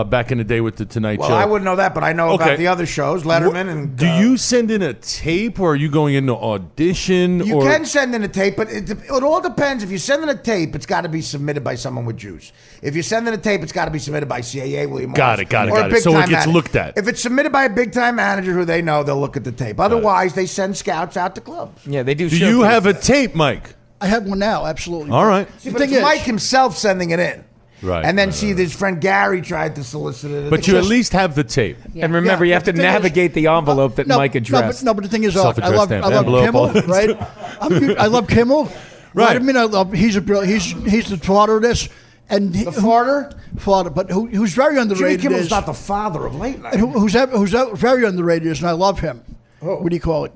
back in the day with the Tonight Well, Show. I wouldn't know that, but I know Okay. about the other shows, Letterman and. Do you send in a tape, or are you going into audition? You or can send in a tape, but it all depends. If you send in a tape, it's got to be submitted by someone with juice. If you send in a tape, it's got to be submitted by CAA, William Got Morris, it, got it, or a got it. So it big-time gets manager. looked at. If it's submitted by a big-time manager who they know, they'll look at the tape. Otherwise, they send scouts out to clubs. Yeah, they do. do you have a tape, Mike? I have one now. Absolutely. All right. See, The but thing it's is- Mike himself sending it in. Right, And then right, see, his friend Gary tried to solicit it. But It's you at just- least have the tape. And remember, Yeah, you have but to the thing is- navigate the envelope that Mike addressed. No, but the thing is, I Self-addressed love stamp, I love envelope, Kimmel, all that right? I love Kimmel. Right. I mean, I love. He's the father of this, and The father? father, but who's very Jimmy underrated Kimmel's is not the father of late night. and who's very underrated is, and I love him. Oh. What do you call it?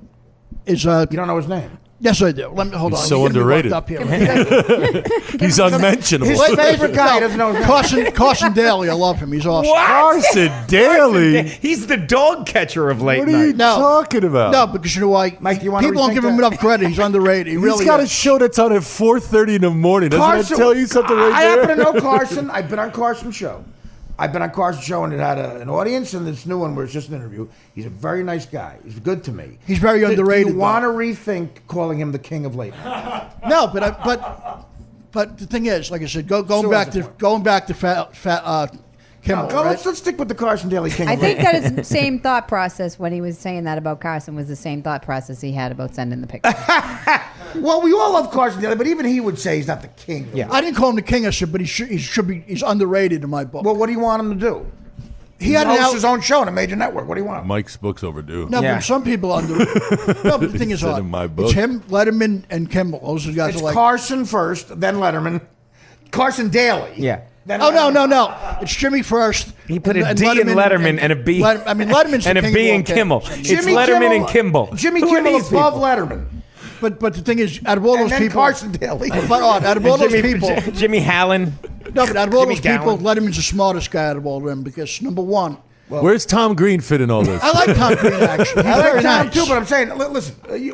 Is You don't know his name. yes, I do. Let me hold He's on. so Let me get me underrated. locked Up here. He's unmentionable. His favorite guy he doesn't know his name. Carson Daly, I love him. He's awesome. Carson Daly. He's the dog catcher of late What are you night. No. talking about? No, because you know why? Mike, do you wanna people don't rethink give him that? enough credit. He's underrated. He He's really got a is. show that's on at 4:30 in the morning. Doesn't that tell you something right I there? happen to know Carson. I've been on Carson's show. I've been on Carson's show, and it had an audience, and this new one where it's just an interview. He's a very nice guy. He's good to me. He's very Do underrated, you want to rethink calling him the king of late night? No, but the thing is, like I said, going So back what's the to point? Kimmel. Go, right? let's stick with the Carson Daly king I of late think that his same thought process when he was saying that about Carson was the same thought process he had about sending the picture. Well, we all love Carson Daly, but even he would say he's not the king. Yeah. I didn't call him the king. I said, but he's underrated in my book. Well, what do you want him to do? he had hosts an his own show on a major network. What do you want? Mike's book's overdue. No, Yeah. but some people underrated. No, but the thing is, said in my book. it's him, Letterman, and Kimmel. Those are the guys It's I like. Carson first, then Letterman. Carson Daly. Yeah. No. It's Jimmy first. He put a D in Letterman and a B. Letterman's and a B in Kimmel. It's Letterman and Kimball. Jimmy Who are Kimmel these above people? Letterman. But the thing is, out of all those And then people, Carson Daly. out of all those people, Jimmy Hallen. no, but out of all those Jimmy people, Gallen. Letterman's the smartest guy out of all of them because number one, Where's Tom Green fit in all this? I like Tom Green actually. He's I like very Tom nice. too, but I'm saying, listen. You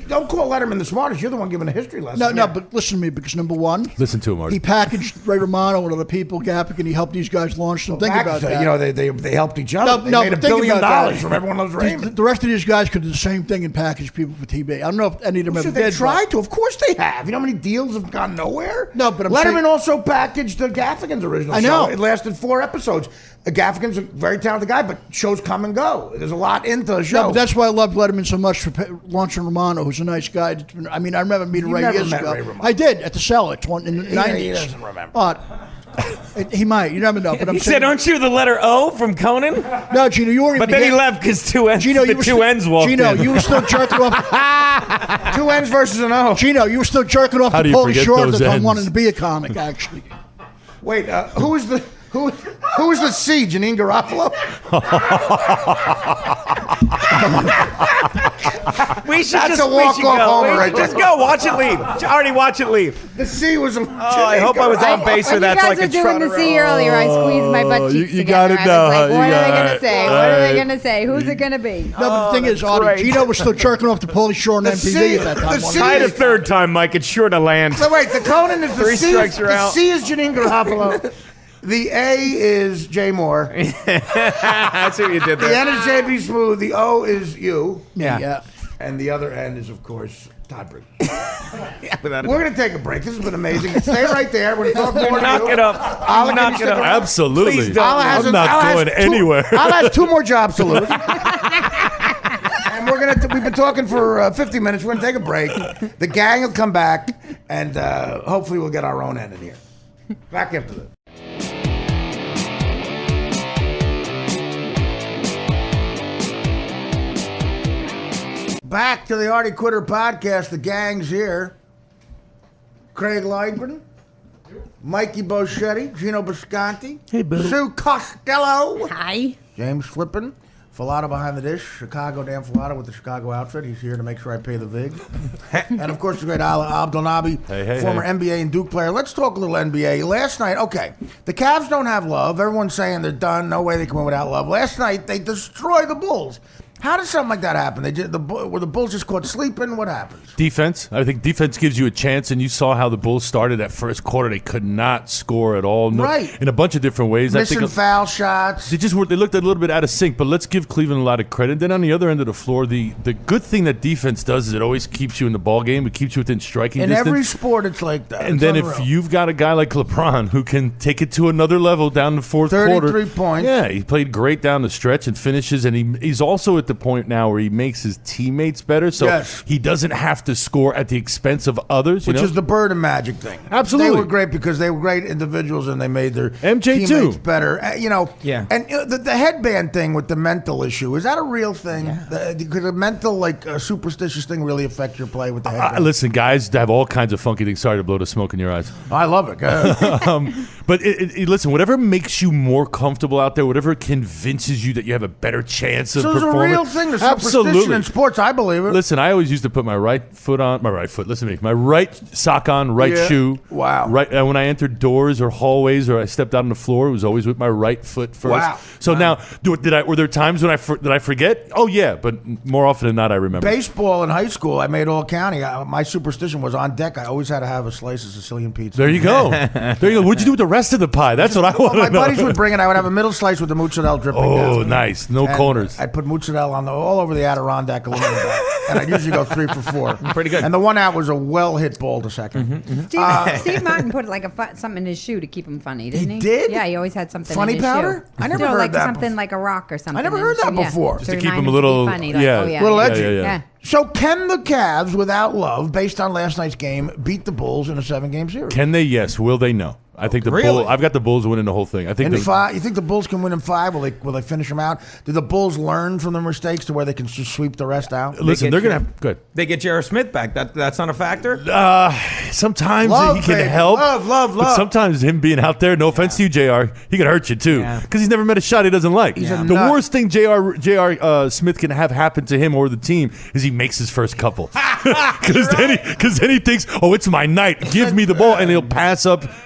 don't call Letterman the smartest. You're the one giving a history lesson. No, but listen to me because number one, Listen to him, Marty. he packaged Ray Romano and other people, Gappick, and he helped these guys launch them. Think about that. You know, they helped each other. They made but $1 think billion about that. from everyone loves Raymond. The rest of these guys could do the same thing and package people for TV. I don't know if any of them ever Should they did. tried to? Of course they have. You know how many deals have gone nowhere? No, but I'm Letterman saying- also packaged the Gaffigan's original I know. show. It lasted 4 episodes. Gaffigan's a very talented guy, but shows come and go. There's a lot into the show. No, but that's why I loved Letterman so much for launching Romano, who's a nice guy. I mean, I remember meeting You Ray never years met ago. Ray Romano. I did at the Cellar in the 90s. He doesn't remember. But he might. You never know. But I'm He saying, said, "Aren't you the letter O from Conan?" no, Gino, you weren't But even then he here. left because two ends. Gino, the two ends walked Gino, in. you were still jerking off. 2 N's versus an O. Gino, you were still jerking off How do the you Polish forget short those that I'm ends? wanting to be a comic, actually. Wait, who is the C? Janine Garofalo? We should That's just a walk-off homer go. right there. Just go. Watch it leave. Already watch it leave. The C was. Oh, I hope I was on base When for that, so I you guys could were doing the C earlier, I squeezed my butt cheeks you together. got it I now, was like, huh? what You are they got going it. to say? All What are they right. going to say? Who's it going to be? No, but the thing is, Artie, great. Gino was still jerking off the Polish shore on The MTV C- at that time. the wasn't C- he? Try it a third time, Mike. It's sure to land. So wait, the Conan is the 3 C. strikes, you're The out. C is Janine Garofalo. The A is Jay Moore. That's what you did The there. N is JB Smooth. The O is you. Yeah. And the other N is, of course, Todd Briggs. Without We're going to take a break. This has been amazing. Stay right there. We're going to talk more to Knock you. it up. I'll Knock give it you up. stick Absolutely. Please don't. I'm not going anywhere. Al has 2 more jobs to lose. And we've been talking for 50 minutes. We're going to take a break. The gang will come back, and hopefully we'll get our own end in here. Back after this. Back to the Artie Quitter podcast. The gang's here. Craig Lightgren, Mikey Bocchetti, Gino Bisconti, Sue Costello, Hi. James Flippin, Falata behind the dish, Chicago Dan Falata with the Chicago outfit. He's here to make sure I pay the vig. And of course, the great Ala Abdelnaby, Hey, former hey. NBA and Duke player. Let's talk a little NBA. Last night, okay, the Cavs don't have love. Everyone's saying they're done. No way they can win without love. Last night, they destroyed the Bulls. How did something like that happen? Were the Bulls just caught sleeping? What happened? Defense. I think defense gives you a chance, and you saw how the Bulls started that first quarter. They could not score at all. Right. In a bunch of different ways. Missing foul shots. They looked a little bit out of sync, but let's give Cleveland a lot of credit. Then on the other end of the floor, the good thing that defense does is it always keeps you in the ball game. It keeps you within striking In distance. every sport, it's like that. And It's then unreal. if you've got a guy like LeBron who can take it to another level down the fourth 33 quarter. points. Yeah, he played great down the stretch and finishes, and he's also at the point now where he makes his teammates better, so Yes. he doesn't have to score at the expense of others. Which is the Bird and Magic thing. Absolutely. They were great because they were great individuals and they made their MJ teammates too. better. Yeah. And the headband thing with the mental issue, is that a real thing? Could a mental, superstitious thing really affect your play with the headband? Listen, guys have all kinds of funky things. Sorry to blow the smoke in your eyes. I love it. Go ahead. But listen, whatever makes you more comfortable out there, whatever convinces you that you have a better chance of So it's a performing. real thing, the superstition Absolutely. in sports. I believe it. Listen, I always used to put my right foot, listen to me, my right sock on, right Yeah. shoe. Wow. Right, when I entered doors or hallways or I stepped out on the floor, it was always with my right foot first. Wow. So now, were there times when did I forget? Oh, yeah, but more often than not, I remember. Baseball in high school, I made all county. My superstition was on deck. I always had to have a slice of Sicilian pizza. There you go. There you go. What'd you do with the rest of the pie? That's what I want My to know. buddies would bring it. I would have a middle slice with the mozzarella dripping Oh, down. nice. No And corners. I'd put mozzarella all over the Adirondack aluminum bag. And I'd usually go 3 for 4. Pretty good. And the one out was a well-hit ball to second. Steve Martin put something in his shoe to keep him funny, didn't he? He did? Yeah, he always had something Funny in his powder? shoe. I never No, heard like that something before. like a rock or something. I never in heard his that shoe, yeah. before. Just to keep remind him a to be little- funny, like, yeah. oh, yeah. Little yeah. edgy. Yeah. So can the Cavs, without love, based on last night's game, beat the Bulls in a 7-game series? Can they? Yes. Will they? No. I think Really? I've got the Bulls winning the whole thing. I think In 5, you think the Bulls can win in 5? Will they finish them out? Do the Bulls learn from their mistakes to where they can just sweep the rest out? Listen, they're gonna have good. They get J.R. Smith back. That's not a factor. Sometimes Love, he can baby. help. Love. But sometimes him being out there, no offense to you, JR, he can hurt you too. Yeah. Because he's never met a shot he doesn't like. He's a The nut. worst thing J.R. Smith can have happen to him or the team is he makes his first couple. Because then he thinks, oh, it's my night. Give me the ball. And he'll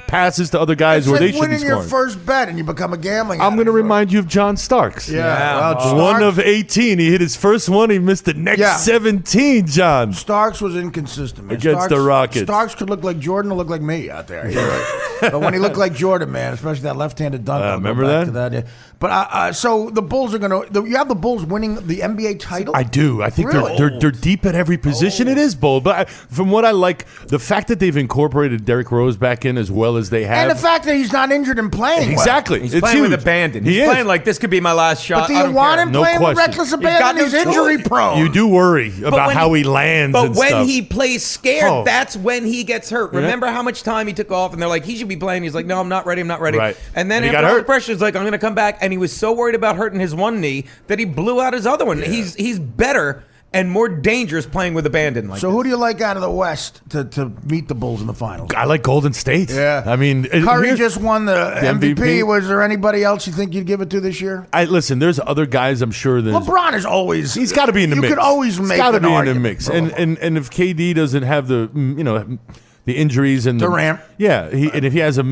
passes to other guys It's where like they should be winning your scoring. first bet and you become a gambling. I'm going to addict. remind you of John Starks. Yeah. Well, One Starks- of 18. He hit his first one. He missed the next Yeah. 17, John. Starks was inconsistent, man. Against Starks, the Rockets. Starks could look like Jordan or look like me out there. But when he looked like Jordan, man, especially that left-handed dunk. I'll go remember back that? to yeah. But so the Bulls are going to. You have the Bulls winning the NBA title. I do. I think Really? they're deep at every position. It is bold, but from what I like, the fact that they've incorporated Derrick Rose back in as well as they have, And the fact that he's not injured and playing. well. exactly, He's it's playing huge. with abandon. He He's is. playing like this could be my last shot. But do I you don't want care. him No playing with question. reckless got abandon? no He's choice. injury prone. You do worry about when how he- he lands. But and when stuff. he plays scared, Oh. that's when he gets hurt. Remember how much time he took off, and they're like, he should be playing. He's like, no, I'm not ready. I'm not ready. Right. And then And he after got all the hurt. pressure, he's like, I'm going to come back. And he was so worried about hurting his one knee that he blew out his other one. He's better and more dangerous playing with abandon. Like So who do you like out of the West to meet the Bulls in the finals? I like Golden State. Yeah. I mean, Curry here's- just won the MVP. MVP. Was there anybody else you think you'd give it to this year? Listen. There's other guys. I'm sure there's. LeBron is always. He's got to be in the you mix. could always make He's got to an be in the argument mix. for And, LeBron. and if KD doesn't have the the injuries and Durant. and if he has the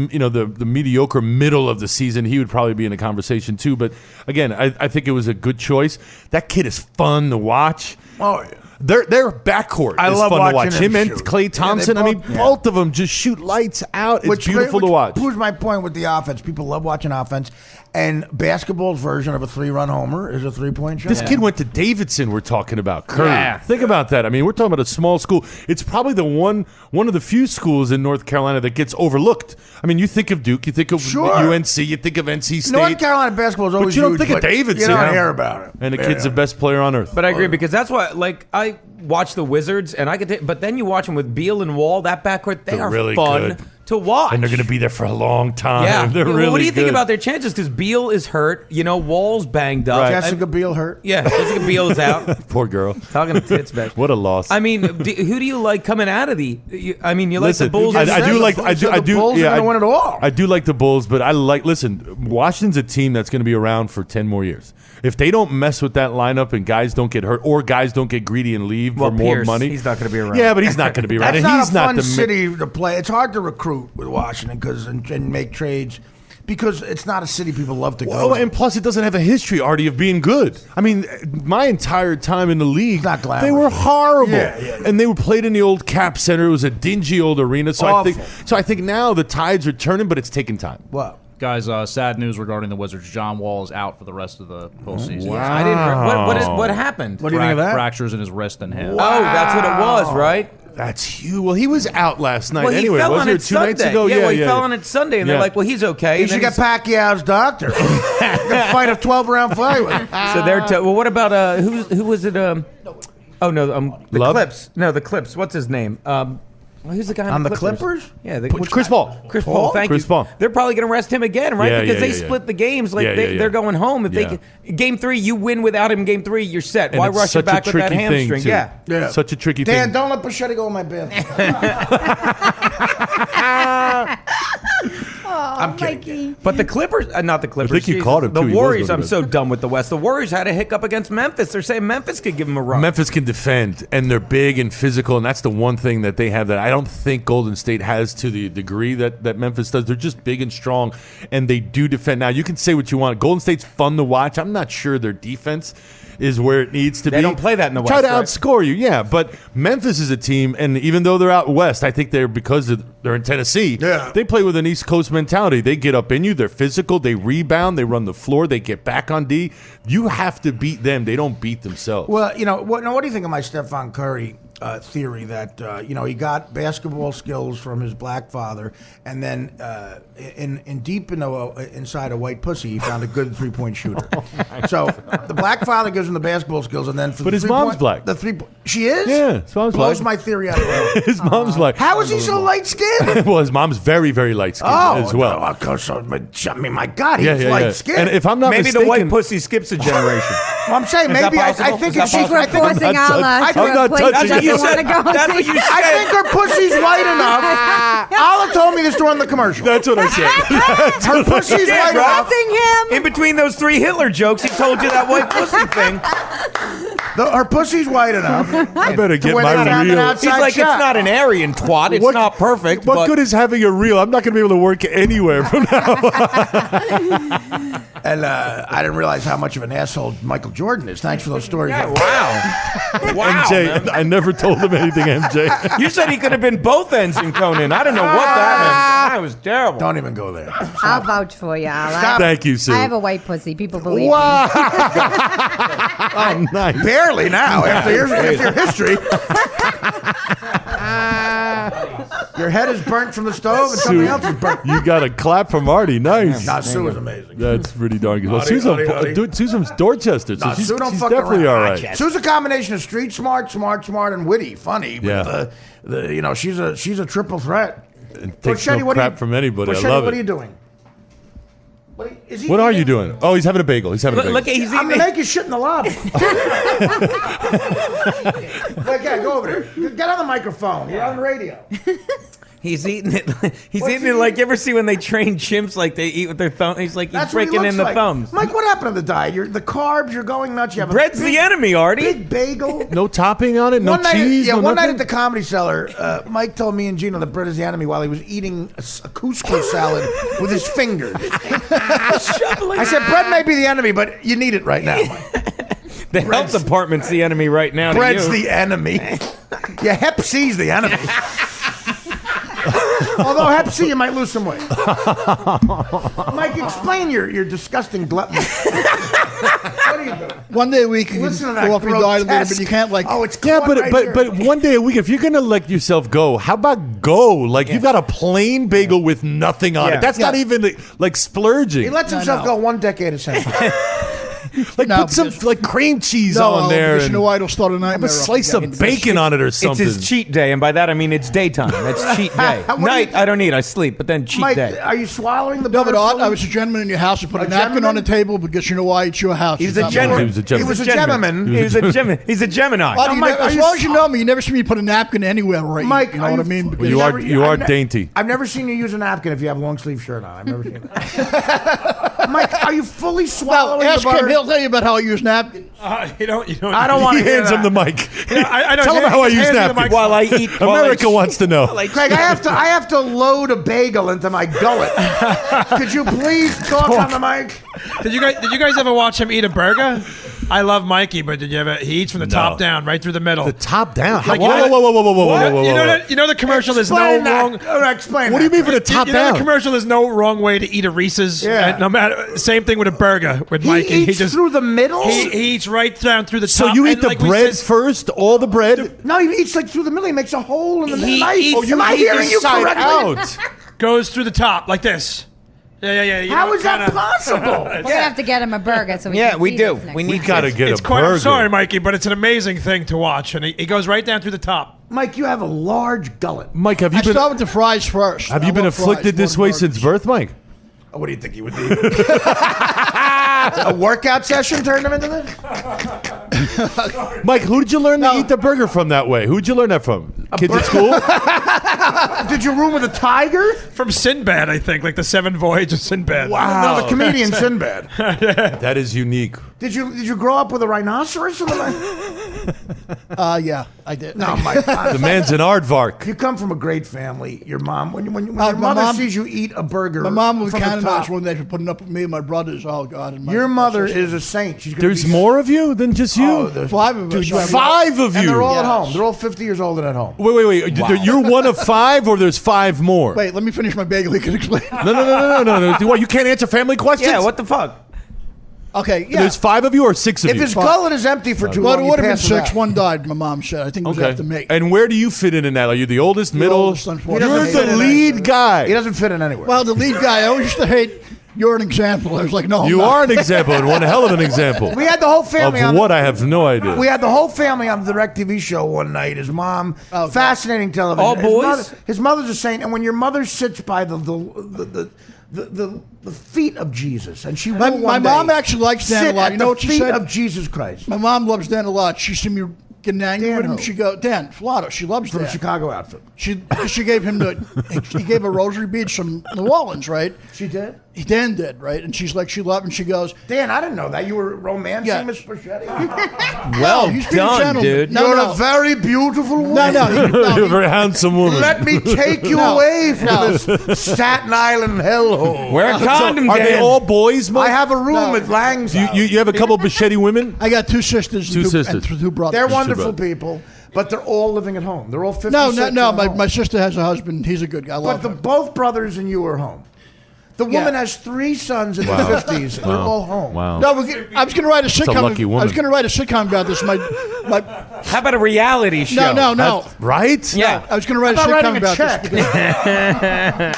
mediocre middle of the season, he would probably be in a conversation too. But again, I think it was a good choice. That kid is fun to watch. Oh, yeah. Their backcourt I is love fun to watch. watching Him him and shoot. Klay Yeah, Thompson. they I mean, both- yeah. both of them just shoot lights out. It's beautiful to watch. Proves my point with the offense. People love watching offense, and basketball's version of a 3-run homer is a 3-point shot. This kid went to Davidson. We're talking about Curry. Yeah. Think about that. I mean, we're talking about a small school. It's probably the one of the few schools in North Carolina that gets overlooked. I mean, you think of Duke, you think of Sure. UNC, you think of NC State, North Carolina basketball is always you don't huge, think of but Davidson. You don't Yeah. hear about it. and the kid's the best player on earth. But I agree because that's why, like, I watch the Wizards and I could. But then you watch them with Beal and Wall. That backcourt, they They're are really fun good. to watch. And they're going to be there for a long time. Yeah. They're Well, really what do you think good. about their chances? Because Beal is hurt. Wall's banged up. Right. Jessica Biel hurt. Yeah, Jessica Biel is out. Poor girl. Talking to tits back. What a loss. I mean, who do you like coming out of the? You like Listen, the Bulls. I said do the like. Bulls- I do. so I the do. Bulls are Yeah, gonna win it all. I do like the Bulls, but I like. Listen, Washington's a team that's going to be around for 10 more years. If they don't mess with that lineup and guys don't get hurt or guys don't get greedy and leave Well, for more Pierce, money, he's not going to be around. Yeah, but he's not going to be around. That's and not he's a not fun the city to play. It's hard to recruit with Washington and make trades because it's not a city people love to go. Oh, to. and plus, it doesn't have a history, Artie, of being good. I mean, my entire time in the league, not glamorous. they were horrible, Yeah. and they were played in the old Cap Center. It was a dingy old arena. So Awful. I think now the tides are turning, but it's taking time. What? Guys, sad news regarding the Wizards. John Wall is out for the rest of the postseason. Wow. I didn't. What happened? What do you think of that? Fractures in his wrist and hip. Oh, that's what it was, right? That's huge. Well, he was out last night Well, he anyway. fell Wasn't on it it 2 Sunday. nights ago? Yeah, he fell on it Sunday, and they're Yeah. like, "Well, he's okay." You And should then get Pacquiao's doctor. Fight a 12-round fight with him. So they're well. What about who was it? Oh no, the Love? Clips. No, the Clips. What's his name? Who's the guy On the Clippers? Clippers? Yeah, Chris Paul. Chris Paul. Thank Chris you. Paul. They're probably going to arrest him again, right? Yeah, because yeah, they yeah, split yeah. the games. Like Yeah, yeah. they're going home. If Yeah. they game 3, you win without him. Game 3, you're set. And Why it's rush him such a back with that tricky thing, hamstring? too. Yeah. Such a tricky Dan, thing. don't let Bocchetti go in my bathroom. I'm kidding. But the Clippers, not the Clippers. I think you Jesus. called him, The too. He was Warriors. going I'm to so done with the West. The Warriors had a hiccup against Memphis. They're saying Memphis could give them a run. Memphis can defend, and they're big and physical, and that's the one thing that they have that I don't think Golden State has to the degree that Memphis does. They're just big and strong, and they do defend. Now, you can say what you want. Golden State's fun to watch. I'm not sure their defense is where it needs to be. They don't play that in the Try to West, right? outscore you, yeah. But Memphis is a team, and even though they're out west, I think they're they're in Tennessee. Yeah. They play with an East Coast mentality. They get up in you. They're physical. They rebound. They run the floor. They get back on D. You have to beat them. They don't beat themselves. Well, what do you think of my Stephon Curry theory that he got basketball skills from his black father, and then inside a white pussy, he found a good 3-point shooter. So the black father gives him the basketball skills, and then for But his mom's black. She is. Yeah, his mom's blows black. my theory out of the His mom's black. How is he so light skinned? Well, his mom's very, very light skinned as well. I mean, my God, he's light skinned. And if I'm not Maybe mistaken, the white pussy skips a generation. I'm saying that maybe I possible? think Is if that she's. possible? I think Forcing Allah to I'm not a place touching she it. doesn't want to go. That's what you said. I think her pussy's white enough. Allah told me this during the commercial. that's what I said. Her pussy's Yeah, white bro. enough. Forcing him. In between those 3 Hitler jokes, he told you that white pussy thing. Her pussy's white enough. I better get where my they found an reel. outside He's like, shot. it's not an Aryan twat. It's not perfect. What but good is having a reel? I'm not going to be able to work anywhere from now on. And I didn't realize how much of an asshole Michael Jordan is. Thanks for those stories. Yeah, wow. Wow, MJ, man. I never told him anything, MJ. You said he could have been both ends in Conan. I don't know what that meant. That was terrible. Don't even go there. I'll vouch for you, Allah. Stop. Thank you, Sue. I have a white pussy. People believe Wow. Oh, nice. Barely now after your history. Your head is burnt from the stove and something Sue, else is burnt. you got a clap from Artie. Nice. Nah, Sue was amazing. That's pretty darn good. Well, Howdy, Sue's, howdy, howdy. dude, Sue's from Dorchester, so Nah, she's, Sue don't she's fuck definitely around. all right. Sue's a combination of street smart, and witty, funny. Yeah. But she's a triple threat. And takes Bocchetti, no what crap from anybody. I Bocchetti, love what are it. you doing? What are you doing? Oh, he's having a bagel. He's having a bagel. Look, he's I'm eating. gonna make you shit in the lobby. Okay, go over there. Get on the microphone. You're on the radio. He's eating it. He's eating it like you ever see when they train chimps, like they eat with their thumb. He's like he's That's what he breaking looks in the like. thumbs. Mike, what happened to the diet? The carbs. You're going nuts. You have Bread's a the enemy, Artie. big bagel. No topping on it? No one night, cheese? No one night nothing? at the Comedy Cellar, Mike told me and Gino that bread is the enemy while he was eating a couscous salad with his fingers. I said, bread may be the enemy, but you need it right now, Mike. The health department's the enemy right now. to Bread's you. the enemy. Yeah, Hep C's the enemy. Although Hep C, you might lose some weight. Mike, explain your disgusting gluttony. What are you doing? One day a week, you Listen to can that go off your diet a little grotesque- bit. You can't Oh, it's Yeah, caught right here. but one day a week, if you're gonna let yourself go, how about go? Like you've got a plain bagel with nothing on Yeah. it. That's not even like splurging. He lets himself go 1 decade a century. Like No, put some because- like cream cheese No, on there. because you and know why it'll start a nightmare. have a up slice again. of bacon on it or It's something. his cheat day, and by that I mean it's daytime. That's cheat day. What do Night, you- I don't eat. I sleep. But then cheat Mike, day. are you swallowing the No, butter but fully? I was a gentleman in your house. You put a A napkin on the gentleman? table because you know why it's your house. He It's was a not gentleman. mine. He was a gentleman. He was a gentleman. He was a Gemini. He's a Gemini. Well, you Mike, never- are as you long as you know me, you never see me put a napkin anywhere where I eat. Mike, You know are what I you- mean? Well, Because you are never- you are I've ne- dainty. I've never seen you use a napkin if you have a long sleeve shirt on. I've never seen it. Mike, are you fully Well, swallowing ask the butter? him. He'll tell you about how I use napkins. You don't. I don't want He to hear hands him that. the mic. I know. Tell him how I Hands use me the napkins. mic. While I eat, America wants to know. Craig, I have to load a bagel into my gullet. Could you please talk on the mic? Did you guys ever watch him eat a burger? I love Mikey, but did you ever? He eats from the top down, right through the middle. The top down. Like, whoa, whoa, whoa, whoa, whoa, whoa, whoa, whoa, whoa, You know whoa. that? You know the commercial. There's no Explain that. wrong. Explain What do you that. mean for the top You know the down? commercial. There's no wrong way to eat a Reese's. Yeah. And no matter. Same thing with a burger with He Mikey. eats just through the middle? He eats right down through the So top. you eat and the like we bread said- first, all the bread? No, he eats like through the middle. He makes a hole in the He knife. eats- Am I he hearing you Inside correctly? out. Goes through the top like this. Yeah. You How know, is that kinda- possible? We're gonna have to get him a burger so we Yeah, can we see do. this next We time. need We gotta get It's a quite. burger. I'm sorry, Mikey, but it's an amazing thing to watch, and he goes right down through the top. Mike, you have a large gullet. Mike, have I you been start with the fries first. have I you been love fries afflicted more this than way burgers. since birth, Mike? What do you think he would do? A workout session turned him into this? Mike, who did you learn to eat the burger from that way? Who did you learn that from? Kids at school? Did you room with a tiger? From Sinbad, I think, like the 7 Voyages of Sinbad. No, the comedian Sinbad. That is unique. Did you grow up with a rhinoceros? Yeah, I did. No, Mike. The man's an aardvark. You come from a great family. Your mom, when your my mother mom- sees you eat a burger, My mom was from the canonized top, one day for putting up with me and my brothers. Oh God! And my your mother sister. is a saint. She's gonna There's be, more of you than just you? Oh, there's 5 of us. Dude, you have 5 of and you. they're all at Yes. home. They're all 50 years old and at home. Wait. You're one of 5 or there's 5 more? Wait, let me finish my bagel. You can explain. No. What, you can't answer family questions? Yeah, what the fuck? Okay, And yeah. there's 5 of you or 6 of If you? his gullet is empty for too Well, long, it you would have been pass it 6. out. One died, my mom said. I think it was after me. And where do you fit in that? Are you the oldest, The middle? oldest, unfortunately. You're He doesn't the fit in lead He guy. doesn't fit in anywhere. Well, the lead guy, I always used to hate, you're an example. I was like, no, I'm You not. are an example, and one hell of an example. we had the whole family Of on what? I have no idea. We had the whole family on the DirecTV show one night. His mom, Okay. fascinating television. All boys? His mother's a saint, and when your mother sits by the feet of Jesus, and she My will one mom day actually likes Dan a sit lot. at You know the what she feet said? of Jesus Christ. My mom loves Dan a lot. She seen me getting angry Dan with him. who? She go, Dan Filato. She loves From Dan. Chicago outfit. She gave him he gave a rosary beads from New Orleans, right? She did? Dan did, right? And she's like, she loved him. She goes, Dan, I didn't know that. You were romancing Yeah. Miss Bocchetti? Well he's being a done, gentleman. dude. No, You're no. a very beautiful woman. No, You're a very handsome woman. Let me take you No. away from No. this Staten Island hellhole. Wear a condom, Are they Dan. all boys, Mike? I have a room No. at Lang's. You have a couple of Bocchetti women? I got 2 sisters, Two and sisters. and 2 brothers. They're wonderful brother. people, but they're all living at home. They're all 56. No. at home. My sister has a husband. He's a good guy. I love But him. both brothers and you are home. The woman Yeah. has 3 sons in their 50s. They're all home. Wow. No, I was going to write a sitcom. lucky woman. I was going to write a sitcom about this. My How about a reality show? no. That's- right? Yeah. I was going to write a I'm not sitcom writing a about check. this because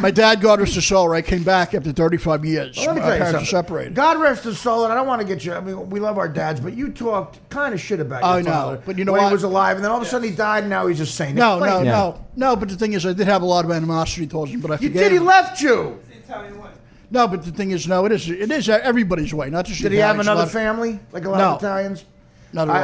my dad, God rest his soul, right, came back after 35 years. Let me Our tell you parents were something. separated. God rest his soul, and I don't want to get you. I mean, we love our dads, but you talked kind of shit about your I know, father but you know when what? he was alive, and then all of a sudden he died, and now he's a saint. No. Explain. But the thing is, I did have a lot of animosity towards him, but I You forgave did. He him. left you. No, but the thing is, no, it is everybody's way, not just Did he have Italians. another A lot- family like a lot No. of Italians? Not at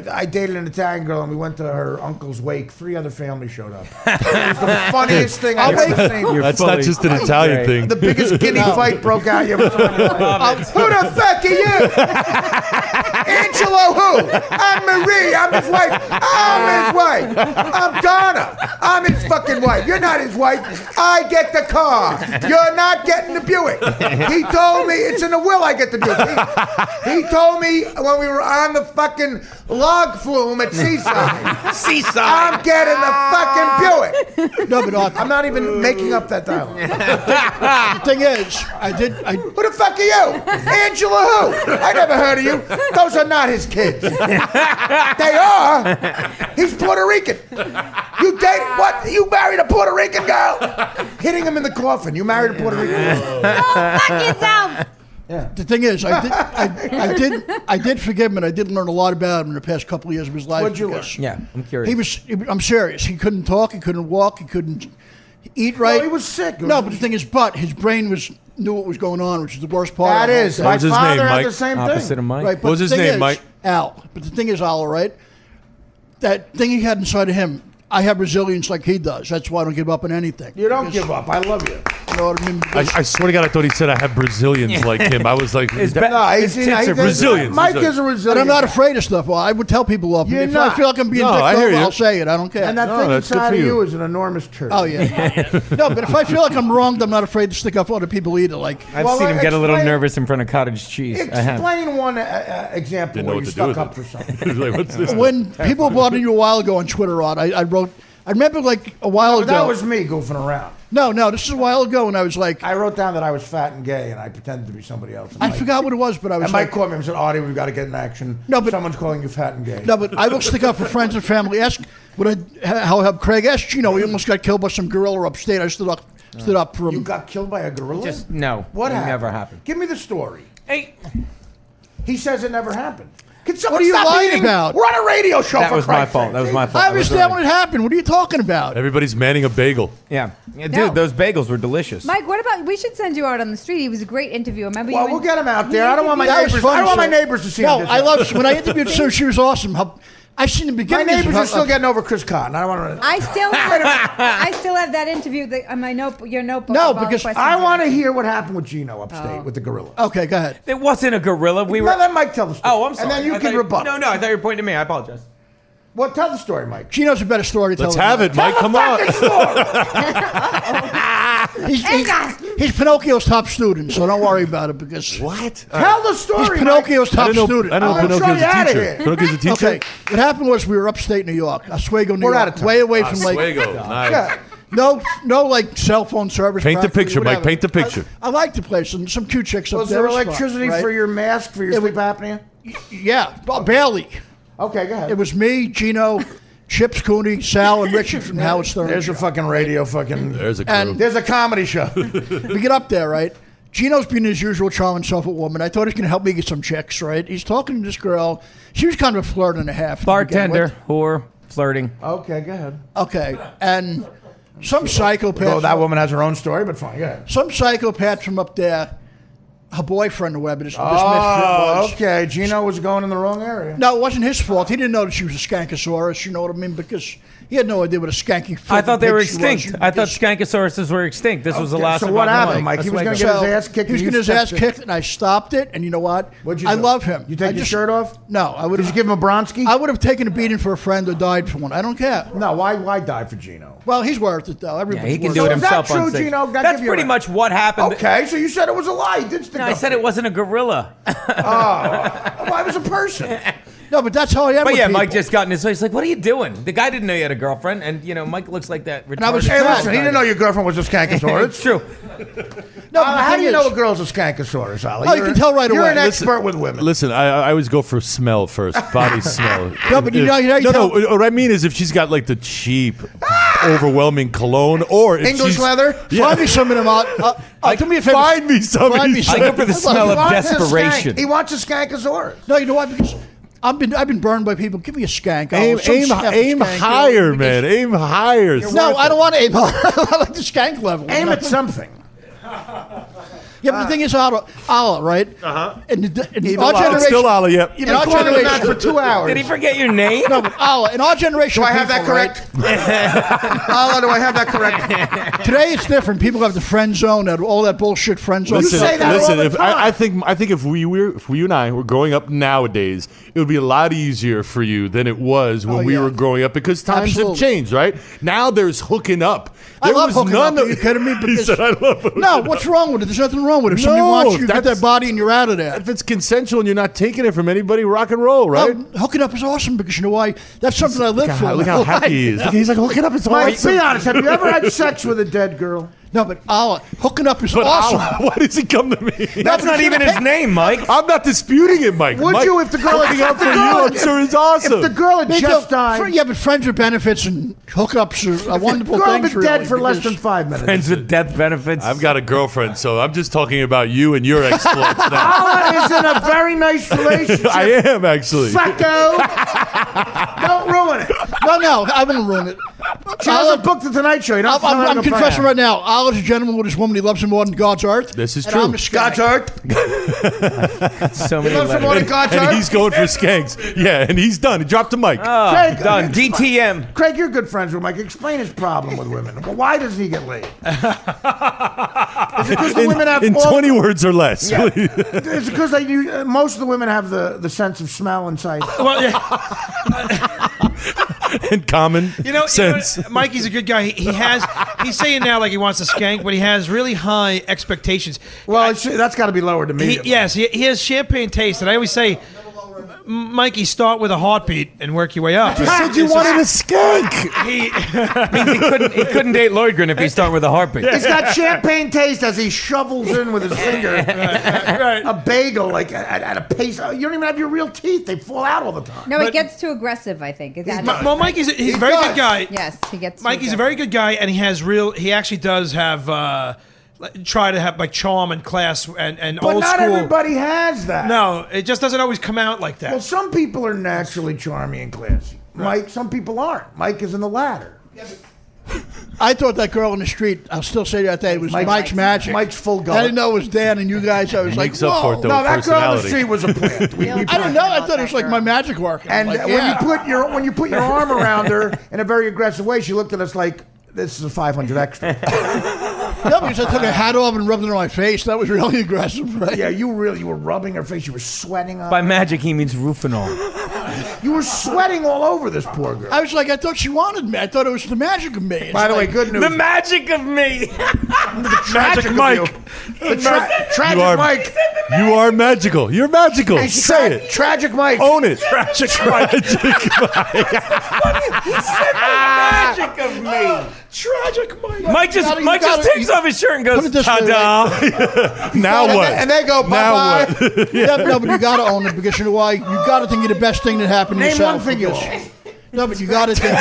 all. I dated an Italian girl, and we went to her uncle's wake. 3 other families showed up. It was the funniest thing I've ever seen. That's not just an Italian Great. thing. The biggest guinea fight broke out you ever saw in your life. Who the fuck are you? Angelo who? I'm Marie. I'm his wife. I'm his wife. I'm Donna. I'm his fucking wife. You're not his wife. I get the car. You're not getting the Buick. He told me, it's in the will I get the Buick. He told me when we were on the fucking log flume at Seaside. Seaside. I'm getting the fucking Buick. No, but I'm not even making up that dialogue. the thing is, Who the fuck are you? Angela who? I never heard of you. Those are not his kids. They are. He's Puerto Rican. You date what? You married a Puerto Rican girl? Hitting him in the coffin. You married a Puerto Rican girl. Go fuck yourself. the thing is, I did forgive him, and I did learn a lot about him in the past couple of years of his life. What'd you learn? because Yeah, I'm curious. I'm serious. He couldn't talk. He couldn't walk. He couldn't eat right. Well, he was sick. No, but the thing is, his brain knew what was going on, which is the worst part. That of the whole is. thing. My was his father name, had Mike? the same Opposite thing. of Mike. Right, but What was the his thing name, is, Mike? Al. But the thing is, Al, right? That thing he had inside of him, I have resilience like he does. That's why I don't give up on anything. You don't Because- give up. I love you. You know what I mean? I swear to God, I thought he said I have Brazilians like him. I was like, His that- No, His tits are Brazilians. Mike Brazilian. is a and Brazilian. I'm not afraid of stuff. Well, I would tell people off. You're If not. I feel like I'm being No, dicked I hear over, you. I'll say it. I don't care. And that No, thing that's good inside for of you. you is an enormous turd. Oh yeah. No, but if I feel like I'm wronged, I'm not afraid to stick up for other people either. Like I've Well, seen him get a little explain- nervous in front of cottage cheese. I have. Explain one example Didn't know where what you to do stuck with up it. for something. He was like, what's this? when people bothered you a while ago on Twitter, Rod, I wrote. I remember like a while But ago. that was me goofing around. No, this is a while ago, and I was like, I wrote down that I was fat and gay, and I pretended to be somebody else. And I Mike- forgot what it was, but I was And Mike like, called me and said, "Audie, we've got to get in action. No, but- Someone's calling you fat and gay." no, but I will stick up for friends and family. Ask how Craig asked Chino. He almost got killed by some gorilla upstate. I stood up for him. You got killed by a gorilla? Just no. What it happened? never happened. Give me the story. Hey, He says it never happened. Can What someone are you stop lying eating? about? We're on a radio show. that for was my Christ's fault. sake. That was my fault. I understand when it happened. What are you talking about? Everybody's manning a bagel. Yeah, dude, No. those bagels were delicious. Mike, what about? We should send you out on the street. He was a great interview. Remember Well, you? we'll get him out there. I don't want my That was neighbors. fun, I don't want my so- neighbors to see No, him. I love when I interviewed Sue. She was awesome. I seen the My beginning. neighbors are still getting over Chris Cotton. I don't want to. I still have that interview on my notebook. Your notebook. No, of all the because questions I you want to asked. hear what happened with Gino upstate Oh. with the gorilla. Okay, go ahead. It wasn't a gorilla. We No, were. let Mike tell the story. Oh, I'm sorry. And then you I can thought rebut. No, I thought you were pointing to me. I apologize. Well, tell the story, Mike. She knows a better story to tell. Let's than have mine. it, Mike. Come on. He's Pinocchio's top student, so don't worry about it because What? Tell the he's story, Pinocchio's I top don't know. student. I don't know I'm Pinocchio's trying a to get outta teacher. here. Pinocchio's a teacher. Okay, what happened was we were upstate New York, Oswego, New We're York, out of time. way away from like. Oswego. Nice. Yeah. No, like cell phone service. Paint the practically, picture, Mike. whatever. Paint the picture. I like the place. Some cute chicks up Was there. there It was fun, electricity right? for your mask for your sleep apnea? Yeah, barely. Okay, go ahead. It was me, Gino, Chips Cooney, Sal, and Richard from Howard Stern. There's a fucking radio There's a crew. And- There's a comedy show. We get up there, right? Gino's being his usual charm and self a woman. I thought he's going to help me get some chicks, right? He's talking to this girl. She was kind of a flirt and a half. to begin Bartender, with. whore, flirting. Okay, go ahead. Okay, and some psychopath. Oh, that woman has her own story, but fine, go ahead. Some psychopath from up there, her boyfriend or whatever this misfit Oh, was. okay. Gino was going in the wrong area. No, it wasn't his fault. He didn't know that she was a skankosaurus, you know what I mean? Because he had no idea what a skanky I thought they were pig she was. extinct. I thought Skankosauruses were extinct. This was the last So one. what happened, Mike? He was going to get his ass kicked. He was and getting his you ass stepped in. kicked, and I stopped it. And you know what? What'd you I do? love him. You take your shirt off? No, I would Did you have. give him a Bronski? I would have taken a beating for a friend or died for one. I don't care. No, why die for Gino? Well, he's worth it though. Yeah, Everybody's he can worth do it is that himself true, on stage. Gino? Did I That's give you pretty a- much what happened. Okay, so you said it was a lie. You didn't stick No, I up said for it wasn't a gorilla. Well, I was a person. No, but that's how I am. But with yeah, people. Mike just got in his face. Like, what are you doing? The guy didn't know you had a girlfriend, and you know, Mike looks like that. I was retarded Hey, fat. listen, he didn't know your girlfriend was a skankosaurus. It's true. No, but the How thing do you know is- a girl's a skankosaurus, Ali? Oh, you can tell right You're away. an Listen- expert with women. Listen, I always go for smell first, body smell. No, but you know you no, tell- what I mean is if she's got like the cheap, overwhelming cologne, or if English she's, leather? Find me some of them out. Do me a favor. Find me some. Find me of some. I go for the smell He of wants a desperation. skank. He wants a skankosaurus. No, you know what? Because I've been burned by people. Give me a skank. Aim, Some aim, chef aim skank, you know, higher, because- man. Aim higher. No, I don't want to aim higher. I like the skank level. Aim at something. Yeah, but the thing is, Allah, right? Uh-huh. In our Allah. generation, Still Allah, yep. in our Calling him that for generation, 2 hours. Did he forget your name? no, but Allah, in our generation, Do I have that people, right, correct? Allah, do I have that correct? Today it's different. People have the friend zone, all that bullshit friend zone. Listen, say that listen. all the If time. I think if you and I were growing up nowadays, it would be a lot easier for you than it was when Oh, we yeah. were growing up because times Absolutely. have changed, right? Now there's hooking up. I There love was hooking none up. of- Are you kidding me? He Because- said, "I love hooking No, up." what's wrong with it? There's nothing wrong with it. If somebody No, wants you, you get that's- their body and you're out of there. If it's consensual and you're not taking it from anybody, rock and roll, right? Hooking up is awesome because you know why? That's something I live for. Look how happy he is. He's like, hooking up is Mike, awesome. be honest. Have you ever had sex with a dead girl? No, but Allah, hooking up is But awesome. why does he come to me? That's not even his name, Mike. I'm not disputing it, Mike. Would Mike, you if the girl hooking had up for you? I'm sure it's awesome. If the girl had They just go- died, Yeah, but friends with benefits and hookups are wonderful girl things. been dead really, for less because- than 5 minutes. Friends with death benefits. I've got a girlfriend, so I'm just talking about you and your exploits now. Allah is in a very nice relationship. I am actually. Fucko. Don't ruin it. No, I wouldn't ruin it. She hasn't booked the Tonight Show. You don't have to I'm tell her to confessing plan. right now. Allah's a gentleman with his woman. He loves him more than God's earth. This is and true. I'm a skank. God's art. so many Loves him more letters. than God's And art. he's going for skanks. Yeah, and he's done. He dropped the mic. Craig, Done. Craig, DTM. Craig, you're good friends with Mike. Explain his problem with women. Well, why does he get laid? Is it because the women have in all- 20 words or less. Is it because most of the women have the sense of smell and sight? Well, yeah. In common sense. Mikey's a good guy. He's saying now like he wants to skank, but he has really high expectations. Well, that's got to be lowered to me. He has champagne taste, and I always say, Mikey, start with a heartbeat and work your way up. You said you wanted a skank. He couldn't date Lloydgren if he's starting with a heartbeat. He's got champagne taste as he shovels in with his finger a bagel like at a pace. You don't even have your real teeth; they fall out all the time. No, it gets too aggressive, I think. Well, Mikey's he's a very good guy. Yes, he gets too Mikey's a aggressive. very good guy, and he actually does have try to have like charm and class and But old not school. everybody has that. No, it just doesn't always come out like that. Well, some people are naturally charming and classy. Mike, some people aren't. Mike is in the latter. I thought that girl in the street, I'll still say that day, was Mike's magic. Mike's full I gullet. didn't know it was Dan and you guys. I was like, makes up for it, whoa. though. No, that girl on the personality. street was a plant. I didn't know. I thought it was like my magic working. And like, when yeah. you put your arm around her in a very aggressive way, she looked at us like, "This is a 500 extra." No, because I took a hat off and rubbed it on my face. That was really aggressive, right? Yeah, you were rubbing her face. You were sweating on By her. magic, he means Rufinol. You were sweating all over this poor girl. I was like, I thought she wanted me. I thought it was the magic of me. It's By the way, like, good news. The magic of me. tragic Mike. Tragic You are, Mike. you are magical. You're magical. And she Say tried- it. Tragic Mike. Own it. Tragic Mike. Magic of me. Tragic Mike. Mike just gotta- takes off his shirt and Put goes, it this way, ta-da. Now what? And they go, Now bye-bye. what? Yeah, no, but you got to own it because you know why? You got to think you're the best thing that happened to Name yourself. one thing you because- own. No, but you got to think.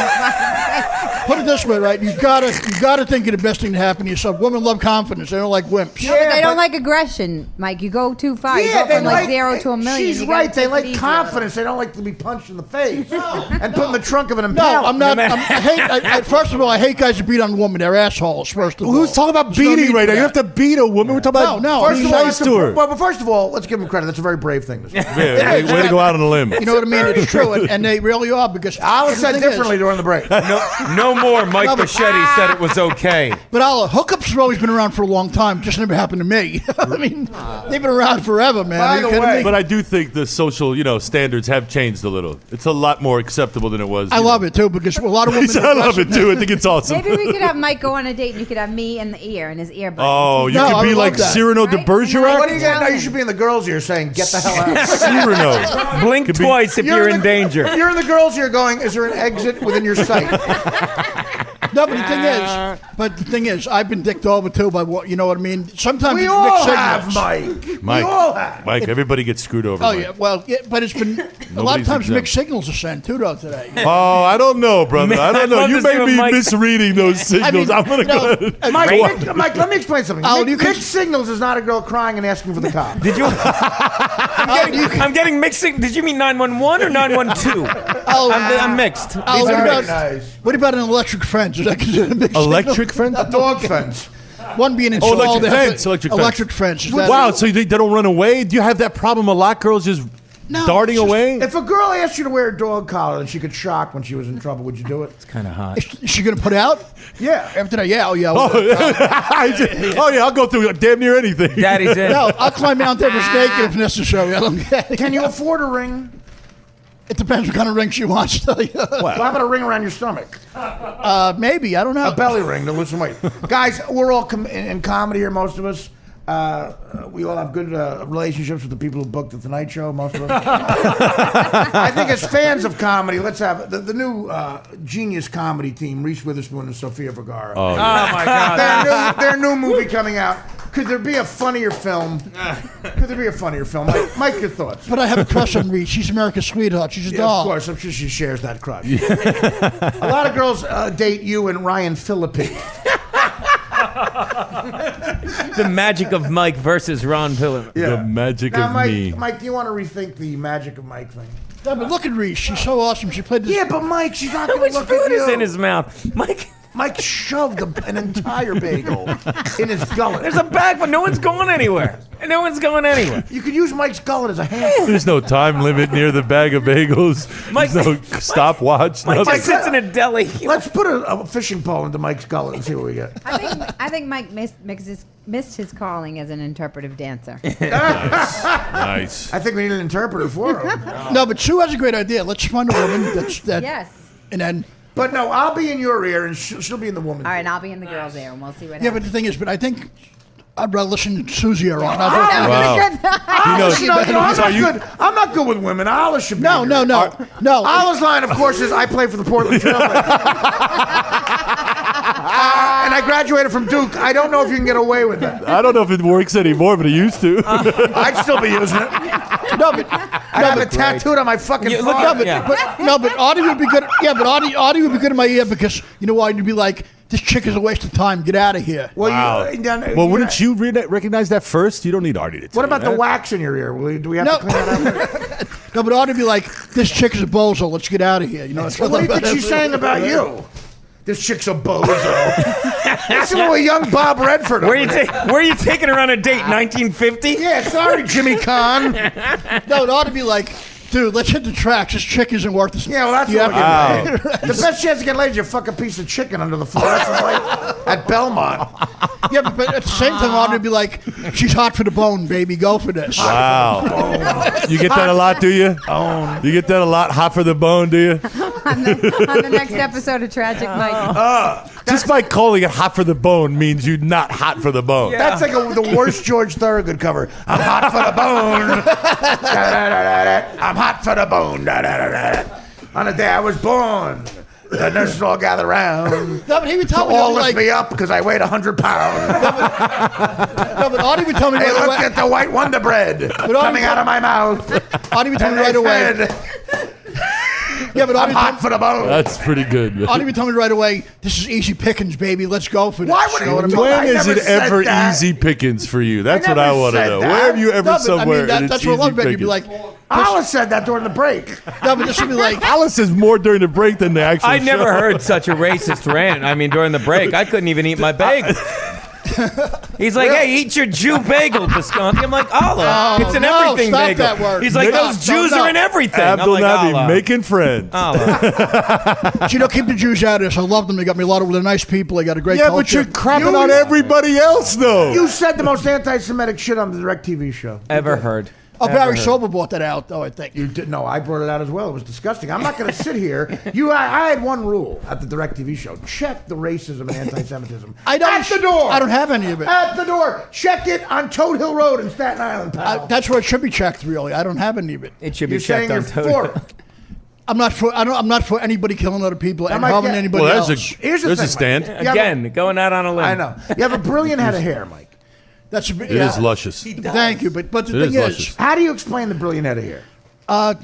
Put it this way, right? You got to think you're the best thing that happened to yourself. Women love confidence. They don't like wimps. They don't like aggression, Mike. You go too far. You go they from like 0 to a million. She's You gotta right. They take it like easy. confidence. They don't like to be punched in the face and put in the trunk of an No, Impala. I'm not. First of all, I hate guys that beat on women. They're assholes. First of all, Who's talking about There's no beating need right for now? You that. have to beat a woman. We're talking about No, First being of all, nice to her. well, but first of all, let's give them credit. That's a very brave thing to say. Yeah, way to go out on a limb. You know what I mean? It's true, and they really are because Alice the said thing is- differently during the break. No more Mike No, but- Bocchetti said it was okay. But hookups have always been around for a long time. Just never happened to me. I mean, they've been around forever, man. By Are you the kidding way- me? But I do think the social, standards have changed a little. It's a lot more acceptable than it was. I love it too because a lot of women. I love it too. I think it's awesome. Maybe we could have Mike go on a date and you could have me in the ear, in his earbud. Oh, you No, I could be would like love that. Cyrano de Right? Bergerac. What do you got? No, you should be in the girls' ear saying, "Get the hell out." Cyrano. Blink Could be- twice if you're in the, danger. You're in the girls' ear going, "Is there an exit within your sight?" No, but the thing is, I've been dicked over too by what you know what I mean. Sometimes We it's all mixed have, signals. Mike. We all have. Mike, everybody gets screwed over. Oh Mike. yeah, well, yeah, but it's been a lot of Nobody's times exempt. mixed signals are sent too, though. Today. Oh, I don't know, brother. I don't know. love You to see may what be Mike- misreading those signals. I'm gonna no, go. Mike, let me explain something. Oh, you can- Mixed signals is not a girl crying and asking for the cop. Did you? I'm getting mixed. Did you mean 911 or 912? Oh, I'm mixed. oh, Very what about an electric fence? Is that considered a mixed Electric fence? A dog fence. signal? One being installed. electric they have fence, to- electric fence. fence. Is that- Wow, so they don't run away? Do you have that problem a lot? Girls just No, darting it's just- away? If a girl asked you to wear a dog collar and she could shock when she was in trouble, would you do it? Kind of hot. Is she gonna put out? Yeah. After that, yeah, oh yeah. Oh, oh, yeah, I'll go through damn near anything. Daddy's in. No, I'll climb Mount Everest naked if necessary. I don't care. Can you afford a ring? It depends what kind of ring she wants. Well, how about a ring around your stomach? Maybe I don't know. A belly ring to lose some weight. Guys, we're all in comedy here, most of us. We all have good relationships with the people who booked the Tonight Show, most of us. I think as fans of comedy, let's have the new genius comedy team, Reese Witherspoon and Sofia Vergara. Oh my God. Their new movie coming out. Could there be a funnier film? Mike, your thoughts? But I have a crush on Reese. She's America's sweetheart. She's a Yeah, doll. of course, I'm sure she shares that crush. A lot of girls date you and Ryan Phillippe. The magic of Mike versus Ron Pillin. The magic Now, of Mike, me. Mike, do you want to rethink the magic of Mike thing? No, but look at Reese. She's so awesome. She played this. Yeah, but Mike, she's not going Which to look food at is you. in his mouth? Mike, Mike shoved an entire bagel in his gullet. there's a bag, but no one's going anywhere. No one's going anywhere. You could use Mike's gullet as a handle. There's no time limit near the bag of bagels. Mike- There's no stopwatch. Mike nothing. just sits in a deli. Let's put a fishing pole into Mike's gullet and see what we get. I think Mike missed his calling as an interpretive dancer. Nice. I think we need an interpreter for him. No, but Sue has a great idea. Let's find a woman that. Yes. And then, But no, I'll be in your ear and she'll be in the woman's All right, ear. and I'll be in the girls' ear, and we'll see what yeah, happens. but the thing is, I think I'd rather listen to Susie or on. Wow. He knows. I'm not good with women. Allah should be. No. Allah's line, of course, is I play for the Portland Trailblazers. And I graduated from Duke. I don't know if you can get away with that. I don't know if it works anymore, but it used to. I'd still be using it. I'd have it tattooed on my fucking Yeah, look forehead. up- yeah. But Audie would be good. Yeah, but Audie would be good in my ear because you know why? You'd be like, this chick is a waste of time. Get out of here. Well, Wow. Well, wouldn't you recognize that first? You don't need Artie to tell What about you the that. wax in your ear? Do we have No. to clean that up? No, but Audie would be like, this chick is a bozo. Let's get out of here. You know. What do you think she's saying about you? This chick's a bozo. Listen to a young Bob Redford. Where are you taking her on a date? 1950? Yeah, sorry, Jimmy Kahn. No, it ought to be like, dude, let's hit the tracks. This chick isn't worth this. Yeah, well, that's You what have we're to- getting The best chance to get laid is you fuck a piece of chicken under the floor. That's like at Belmont. Yeah, but at the same time, Audie would be like, she's hot for the bone, baby. Go for this. Wow. You get that a lot, do you? You get that a lot? Hot for the bone, do you? on the next episode of Tragic Mike. Just by calling it hot for the bone means you're not hot for the bone. That's like the worst George Thorogood cover. I'm hot for the bone. Da-da-da-da-da. I'm hot for the bone. Da-da-da-da. On the day I was born. The nurses all gather around. No, but he would tell me All that, lift me up because I weighed 100 pounds. No, but Artie would tell me Hey, right look away. at the white Wonder Bread coming out of my mouth. Artie would tell me And right they away. said, Yeah, but I'm Artie hot for the bone. That's pretty good. Man. would tell me right away. This is easy pickings, baby. Let's go for this. Why would You he know what I mean? do When I is never it said ever that. easy pickings for you? That's what never I want to said know. that. Where have you ever No, but, somewhere and that's it's what easy one bet you'd be pickings? like. Alice said that during the break. No, but this would be like. Alice is more during the break than the actual I show. never heard such a racist rant. I mean, during the break, I couldn't even eat my bagel. He's like, hey, eat your Jew bagel, Visconti. I'm like, Allah, it's an no, everything stop bagel. that word. He's like, No, those Jews no. are in everything. Abdul I'm like, Nabi, Allah. making friends. Allah. You know, keep the Jews out of this. I love them. They got me a lot of they're nice people. They got a great Yeah, culture. but you're crapping You- on everybody else, though. You said the most anti-Semitic shit on the DirecTV show. Ever heard. Oh, Ever Barry heard. Sober brought that out, though, I think. You did no. I brought it out as well. It was disgusting. I'm not going to sit here. I had one rule at the DirecTV show: check the racism and anti-Semitism. I don't, at the door. I don't have any of it. At the door. Check it on Toad Hill Road in Staten Island, pal. That's where it should be checked, really. I don't have any of it. It should You're be checked saying on you're Total. for it. I'm not for. I'm not for anybody killing other people and Mike, harming yeah. anybody well, else. Here's the there's thing, a stand. Mike. Again, going out on a limb. I know. You have a brilliant head of hair, Mike. That's It is luscious. Thank you, but the It thing is is, luscious. How do you explain the brilliant head of hair? I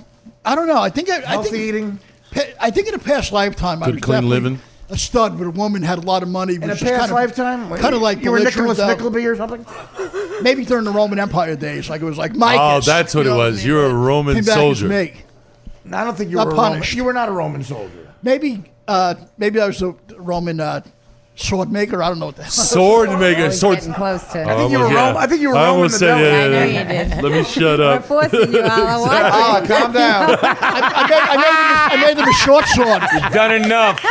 don't know. I think Healthy eating. I think in a past lifetime, I Good, was clean definitely living. a stud, but a woman had a lot of money. In a was just past lifetime? kind of like you were belligerent, Nicholas Nickleby or something? maybe during the Roman Empire days, like it was like Mike. Oh, that's what it was. You were a Roman Came back soldier. As me. No, I don't think you Not were a Roman. punished. You were not a Roman soldier. Maybe I was a Roman sword maker. I don't know what the hell. Sword maker. Always Sword. getting close to. I think you were Roman. I think you were I Roman almost the said, devil. I know yeah. you did. Let me shut We're up. forcing you, Allah. What? Ah, calm down. I made them a short sword. Done enough.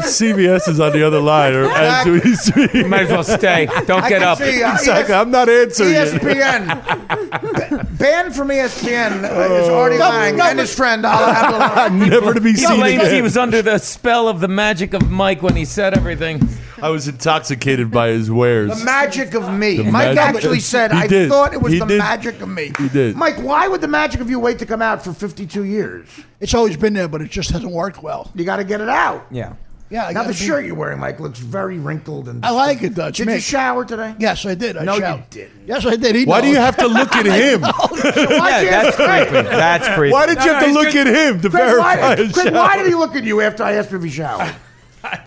CBS is on the other line. Or as we speak. You might as well stay. Don't I get can up. see, Exactly. I'm not answering it. ESPN. Banned from ESPN is Artie Lang and his friend Allah Abdullah. Never to be He seen claims he again. was under the spell of the magic of Mike when he said everything. I was intoxicated by his wares. The magic of me. The Mike magic- actually said, He I did. thought it was He the did. magic of me. He did. Mike, why would the magic of you wait to come out for 52 years? It's always been there, but it just hasn't worked well. You got to get it out. Yeah. Yeah, I Now gotta the be- shirt you're wearing, Mike, looks very wrinkled and. I like it, though. It's Did me. you shower today? Yes, I did. I No, you showered. didn't. Yes, I did. He Why do knows. you have to look at him? Why Yeah, that's creepy. That's creepy. Why did you have to look at him to verify his Craig, shower? why did he look at you after I asked if he showered?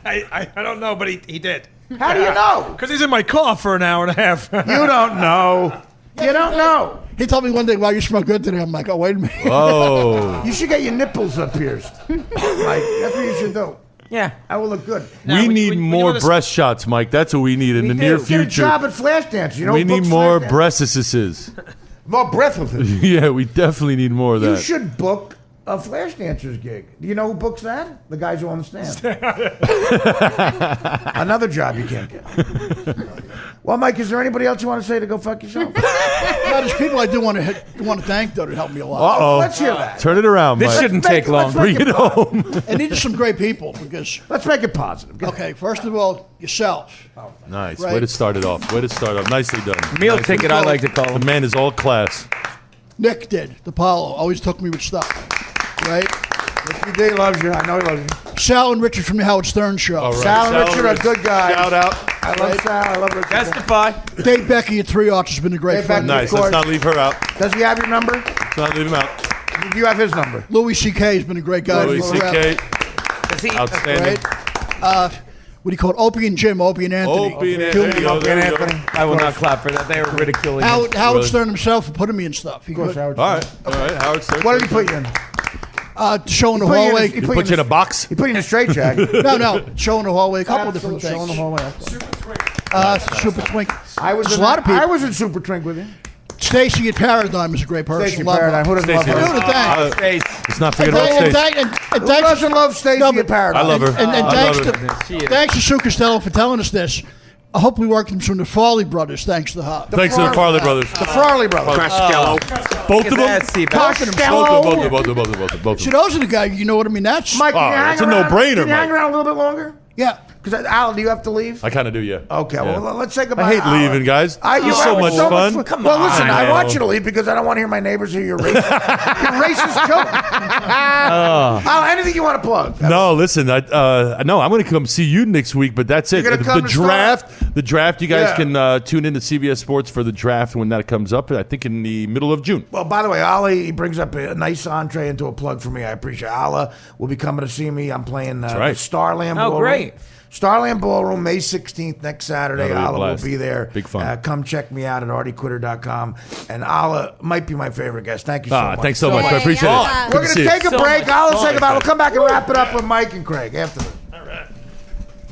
I don't know, but he did. How do you know? Because he's in my car for an hour and a half. You don't know. You don't know. He told me one day, "Wow, you smell good today." I'm like, "Oh, wait a minute." Oh. You should get your nipples up pierced. Mike, that's what you should do. Yeah. I will look good. We need when you more go to- breast shots, Mike. That's what we need in the do. near Get a future. job at Flashdance. You know, We who need books more Flashdance? breastises. More breathless. Yeah, we definitely need more of You that. should book a Flashdancer's gig. Do you know who books that? The guys who on the stand. Another job you can't get. Well, Mike, is there anybody else you want to say to go fuck yourself? Now, there's people I do want to thank though to help me a lot. Uh-oh. Let's hear that. Turn it around, This Mike. shouldn't Make- take long. let's make Bring it home. And these are some great people because Let's make it positive. Go okay, first of all, yourself. Nice. Right. Way to start it off. Way to start off. Nicely done. Meal Nicely ticket, done. I like to call The him. man is all class. Nick did. The Apollo always took me with stuff. Right? Mr. D loves you. I know he loves you. Sal and Richard from the Howard Stern show. All right. Sal and Richard are Rich. good guys. Shout out. I love Sal. I love Richard. Testify. Dave Becky at 3 Arts has been a great Dave friend. Becky. Nice. Of Let's course. not leave her out. Does he have your number? Let's not leave him out. Do you have his number? Louis C.K. has been a great guy. Louis to go around, C.K. Does he? Outstanding. Right? What do you call it? Opie and Jim, Opie and Anthony. Opie and Kill Anthony. me. There you go, there you go. Anthony. I will not clap for that. They were ridiculing him. Howard Really? Stern himself for putting me in stuff. He Of course, could. Howard. All right. All right. Howard Stern. What did he put you in? Show in the Put you in hallway. a- He put you in a box? He put you in a straitjacket. No, show in the hallway. A couple different Show in things. the hallway. Super Twink. I was There's in a lot of people. I was in Super Twink with you. Stacy at Paradigm is a great person. Stacey Love her. Paradigm. Who doesn't love Stacey. her? Do the thing. Face. Let's not And forget about thank- and Stace. thank- and Who thanks- doesn't love Stacey No, but- at Paradigm? I love her. And I thanks love to her. She is. thanks to Sue Costello for telling us this. I hope we work them from the Farley brothers. Thanks to the Hub. Thanks to the Farley brothers. The Farley brothers. Both of them? That seat back. Both of them. Both of them. See, those are the guys. You know what I mean? That's Mike, Oh, did you hang that's a around- no-brainer, Did you hang Mike. around a little bit longer? yeah. Because Al, do you have to leave? I kind of do, yeah. Okay, Yeah. well, let's say goodbye. I hate to Al. leaving, guys. You're It's so much fun. Come on. Well, listen, I know. want you to leave because I don't want to hear my neighbors hear your racist, your racist joke. Al, anything you want to plug? No, listen. No, I'm going to come see you next week, but that's it. You're gonna come to The draft. You guys Yeah. can tune into CBS Sports for the draft when that comes up. I think in the middle of June. Well, by the way, Ali, he brings up a nice entree into a plug for me. I appreciate it. Allah will be coming to see me. I'm playing right. the Starland Oh, Ballroom. great. Starland Ballroom, May 16th, next Saturday. That'll be a Allah will blast. be there. Big fun. Come check me out at artiequitter.com. And Allah might be my favorite guest. Thank you so much. Thanks so much. I appreciate Yeah. it. We're Good We're to going see to you. take a So break. much Allah, fun. say goodbye. We'll come back and wrap it up with Mike and Craig after this.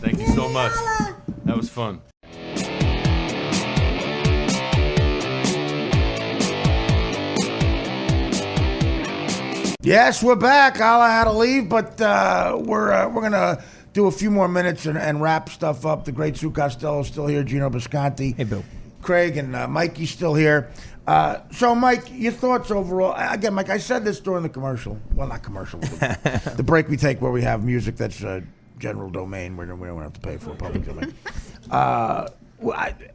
Thank you so much. That was fun. Yes, we're back. Allah had to leave, but we're gonna do a few more minutes and wrap stuff up. The great Sue Costello is still here. Gino Bisconti. Hey, Bill. Craig and Mikey's still here. So, Mike, your thoughts overall? Again, Mike, I said this during the commercial. Well, not commercial. The break we take where we have music that's general domain. We don't have to pay for public domain.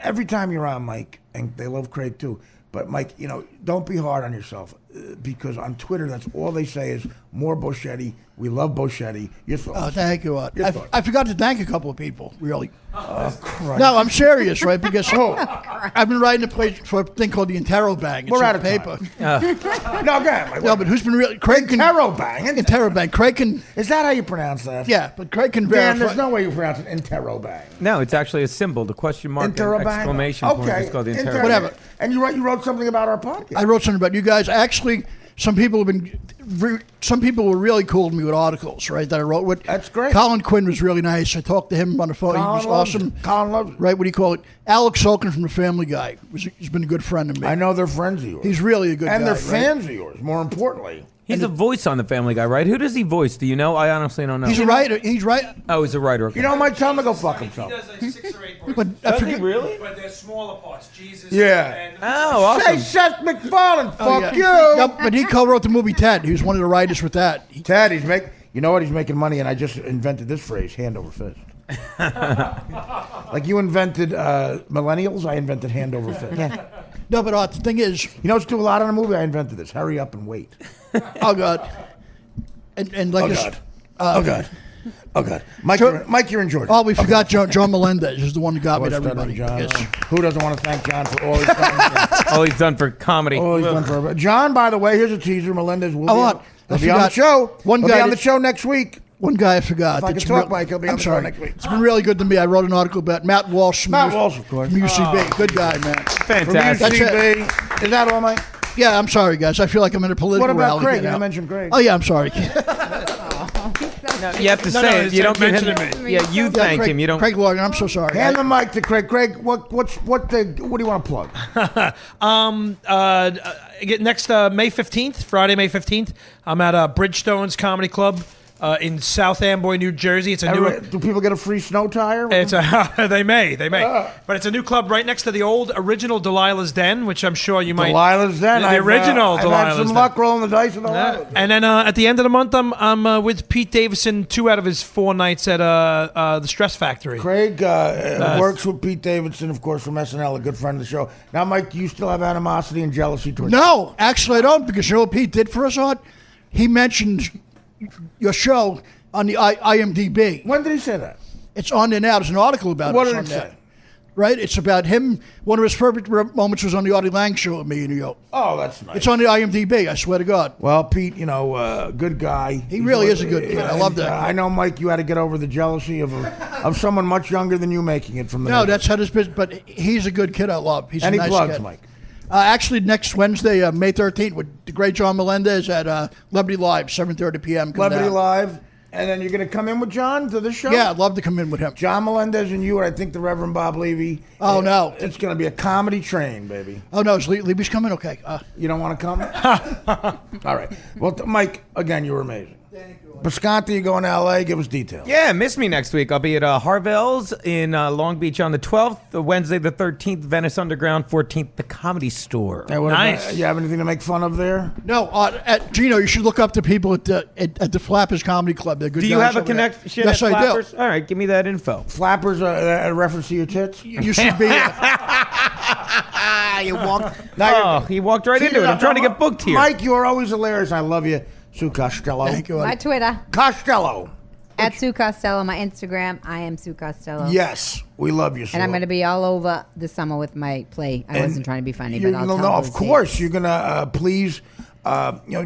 Every time you're on, Mike, and they love Craig too. But Mike, don't be hard on yourself because on Twitter, that's all they say is more Bocchetti. We love Bocchetti. Your thoughts? Oh, thank you. Your thoughts? I forgot to thank a couple of people, really. Christ. No, I'm serious, right? Because I've been writing for a thing called the Interrobang. It's We're a out of paper. No, go ahead, Mike. No, but who's been really... Craig can... Interrobang. Interrobang. Craig can... Is that how you pronounce that? Yeah, but Craig can Dan, verify... there's no way you pronounce it Interrobang. No, it's actually a symbol, the question mark, and Interrobang? exclamation point. Okay. It's called the Inter- interrobang. Whatever. And you wrote something about our podcast. I wrote something about you guys. Actually, some people have been... Some people were really cool to me with articles, right, that I wrote with. That's great. Colin Quinn was really nice. I talked to him on the phone. He was awesome. Colin loves it. Right, what do you call it? Alex Sulkin from The Family Guy. He's been a good friend of me. I know they're friends of yours. He's really a good guy. and they're right? fans of yours, more importantly. He's a voice on The Family Guy, right? Who does he voice? Do you know? I honestly don't know. He's a writer. He's right. Oh, he's a writer. Okay. You know, Mike, tell him to go fuck himself. He does like 6 or 8 parts. But I Does he forget. really? But they're smaller parts. Jesus. Yeah. And Oh, Say awesome. Seth MacFarlane, fuck Oh, yeah. you. No, but he co-wrote the movie Ted. He was one of the writers with that. Ted, you know what? He's making money, and I just invented this phrase, hand over fist. Like you invented millennials, I invented hand over fist. No, but the thing is, You know what's too a lot on a movie? I invented this. Hurry up and wait. oh God, and like Oh, this, God. Oh, God. Oh, God. Mike, you're in Georgia. oh, we forgot John Melendez is the one who got me to What's everybody. John? Yes. Who doesn't want to thank John for all he's done? All he's done for comedy. All he's done for John, by the way, here's a teaser. Melendez will Oh, be, what? on, I he'll be on the forgot. show. One he'll guy be on that- the show next week. One guy I forgot. If I It's can talk, real- Mike, he'll be on I'm the show sorry. next week. It's been really good to me. I wrote an article about Matt Walsh. Matt Walsh, of course. From UCB. Good guy, man. From Fantastic. UCB. Is that all, Mike? Yeah, I'm sorry, guys. I feel like I'm in a political What about rally. Craig? you You know. mentioned Craig. Oh, yeah, I'm sorry. No, you have to say it. You don't give him. Yeah, you thank Craig, him. You don't. Craig Logan, I'm so sorry. Hand the mic to Craig. Craig, what do you want to plug? Next May 15th, Friday, May 15th, I'm at Bridgestone's Comedy Club in South Amboy, New Jersey. It's a new. Do people get a free snow tire? It's a they may, but it's a new club right next to the old original Delilah's Den, which I'm sure you might. Delilah's Den. The original I've Delilah's had some Den. luck rolling the dice with Delilah's Den. And then at the end of the month, I'm with Pete Davidson 2 out of his 4 nights at the Stress Factory. Craig works with Pete Davidson, of course, from SNL, a good friend of the show. Now, Mike, do you still have animosity and jealousy towards No, actually, I don't, because you know what Pete did for us, Art? He mentioned your show on the IMDb. When did he say that? It's on there now. There's an article about What it. did on it there. say? Right? It's about him. One of his favorite moments was on the Artie Lang show with me in New York. Oh, that's nice. It's on the IMDb, I swear to God. Well, Pete, good guy. He really is a good kid. I love that. I know, Mike, you had to get over the jealousy of someone much younger than you making it from the No, neighborhood. that's how this business, but he's a good kid I love. He's Any a nice plugs, kid. Mike? Actually, next Wednesday, May 13th, with the great John Melendez at Liberty Live, 7:30 p.m. Come Liberty down. Live. And then you're going to come in with John to this show? Yeah, I'd love to come in with him. John Melendez and you, and I think the Reverend Bob Levy. Oh, no. It's going to be a comedy train, baby. Oh, no, is Levy's coming? Okay. You don't want to come? All right. Well, Mike, again, you were amazing. Bisconti, you going to L.A.? Give us details. Yeah, miss me next week. I'll be at Harvell's in Long Beach on the 12th, Wednesday the 13th, Venice Underground, 14th, the Comedy Store. Hey, Nice. You have anything to make fun of there? No, Gino, you should look up the people at the Flappers Comedy Club. They're good Do you guys have a over there. connection Yes, at I Flappers? do. All right, give me that info. Flappers are a reference to your tits? You should be. You walked. Oh, he walked right into it. I'm trying to get booked here. Mike, you are always hilarious. I love you. Sue Costello. Thank you. My Twitter Costello. at Sue Costello. My Instagram, I am Sue Costello. Yes, we love you, Sue. And I'm going to be all over this summer with my play. I wasn't trying to be funny, You but I'll know, tell of those course, dates. you're gonna please.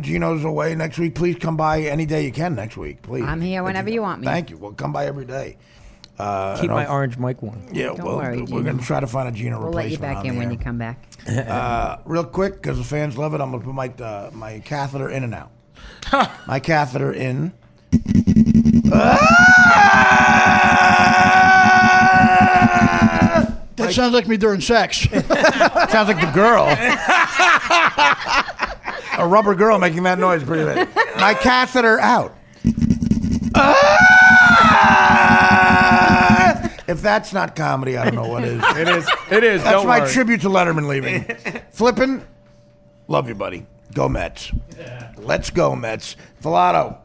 Gino's away next week. Please come by any day you can next week. Please. I'm here whenever you want me. Thank you. Well, come by every day. Keep my orange mic warm. Yeah, Don't well, worry, we're Gino. going to try to find a Gino We'll let you replacement. back on in the when air. you come back. Real quick, because the fans love it, I'm going to put my catheter in and out. My catheter in. That sounds like me during sex. Sounds like the girl. A rubber girl making that noise. Pretty bad. My catheter out. If that's not comedy, I don't know what is. It is. It is. That's Don't my worry. tribute to Letterman leaving. Flippin', love you, buddy. Go Mets. Let's go, Mets. Filato.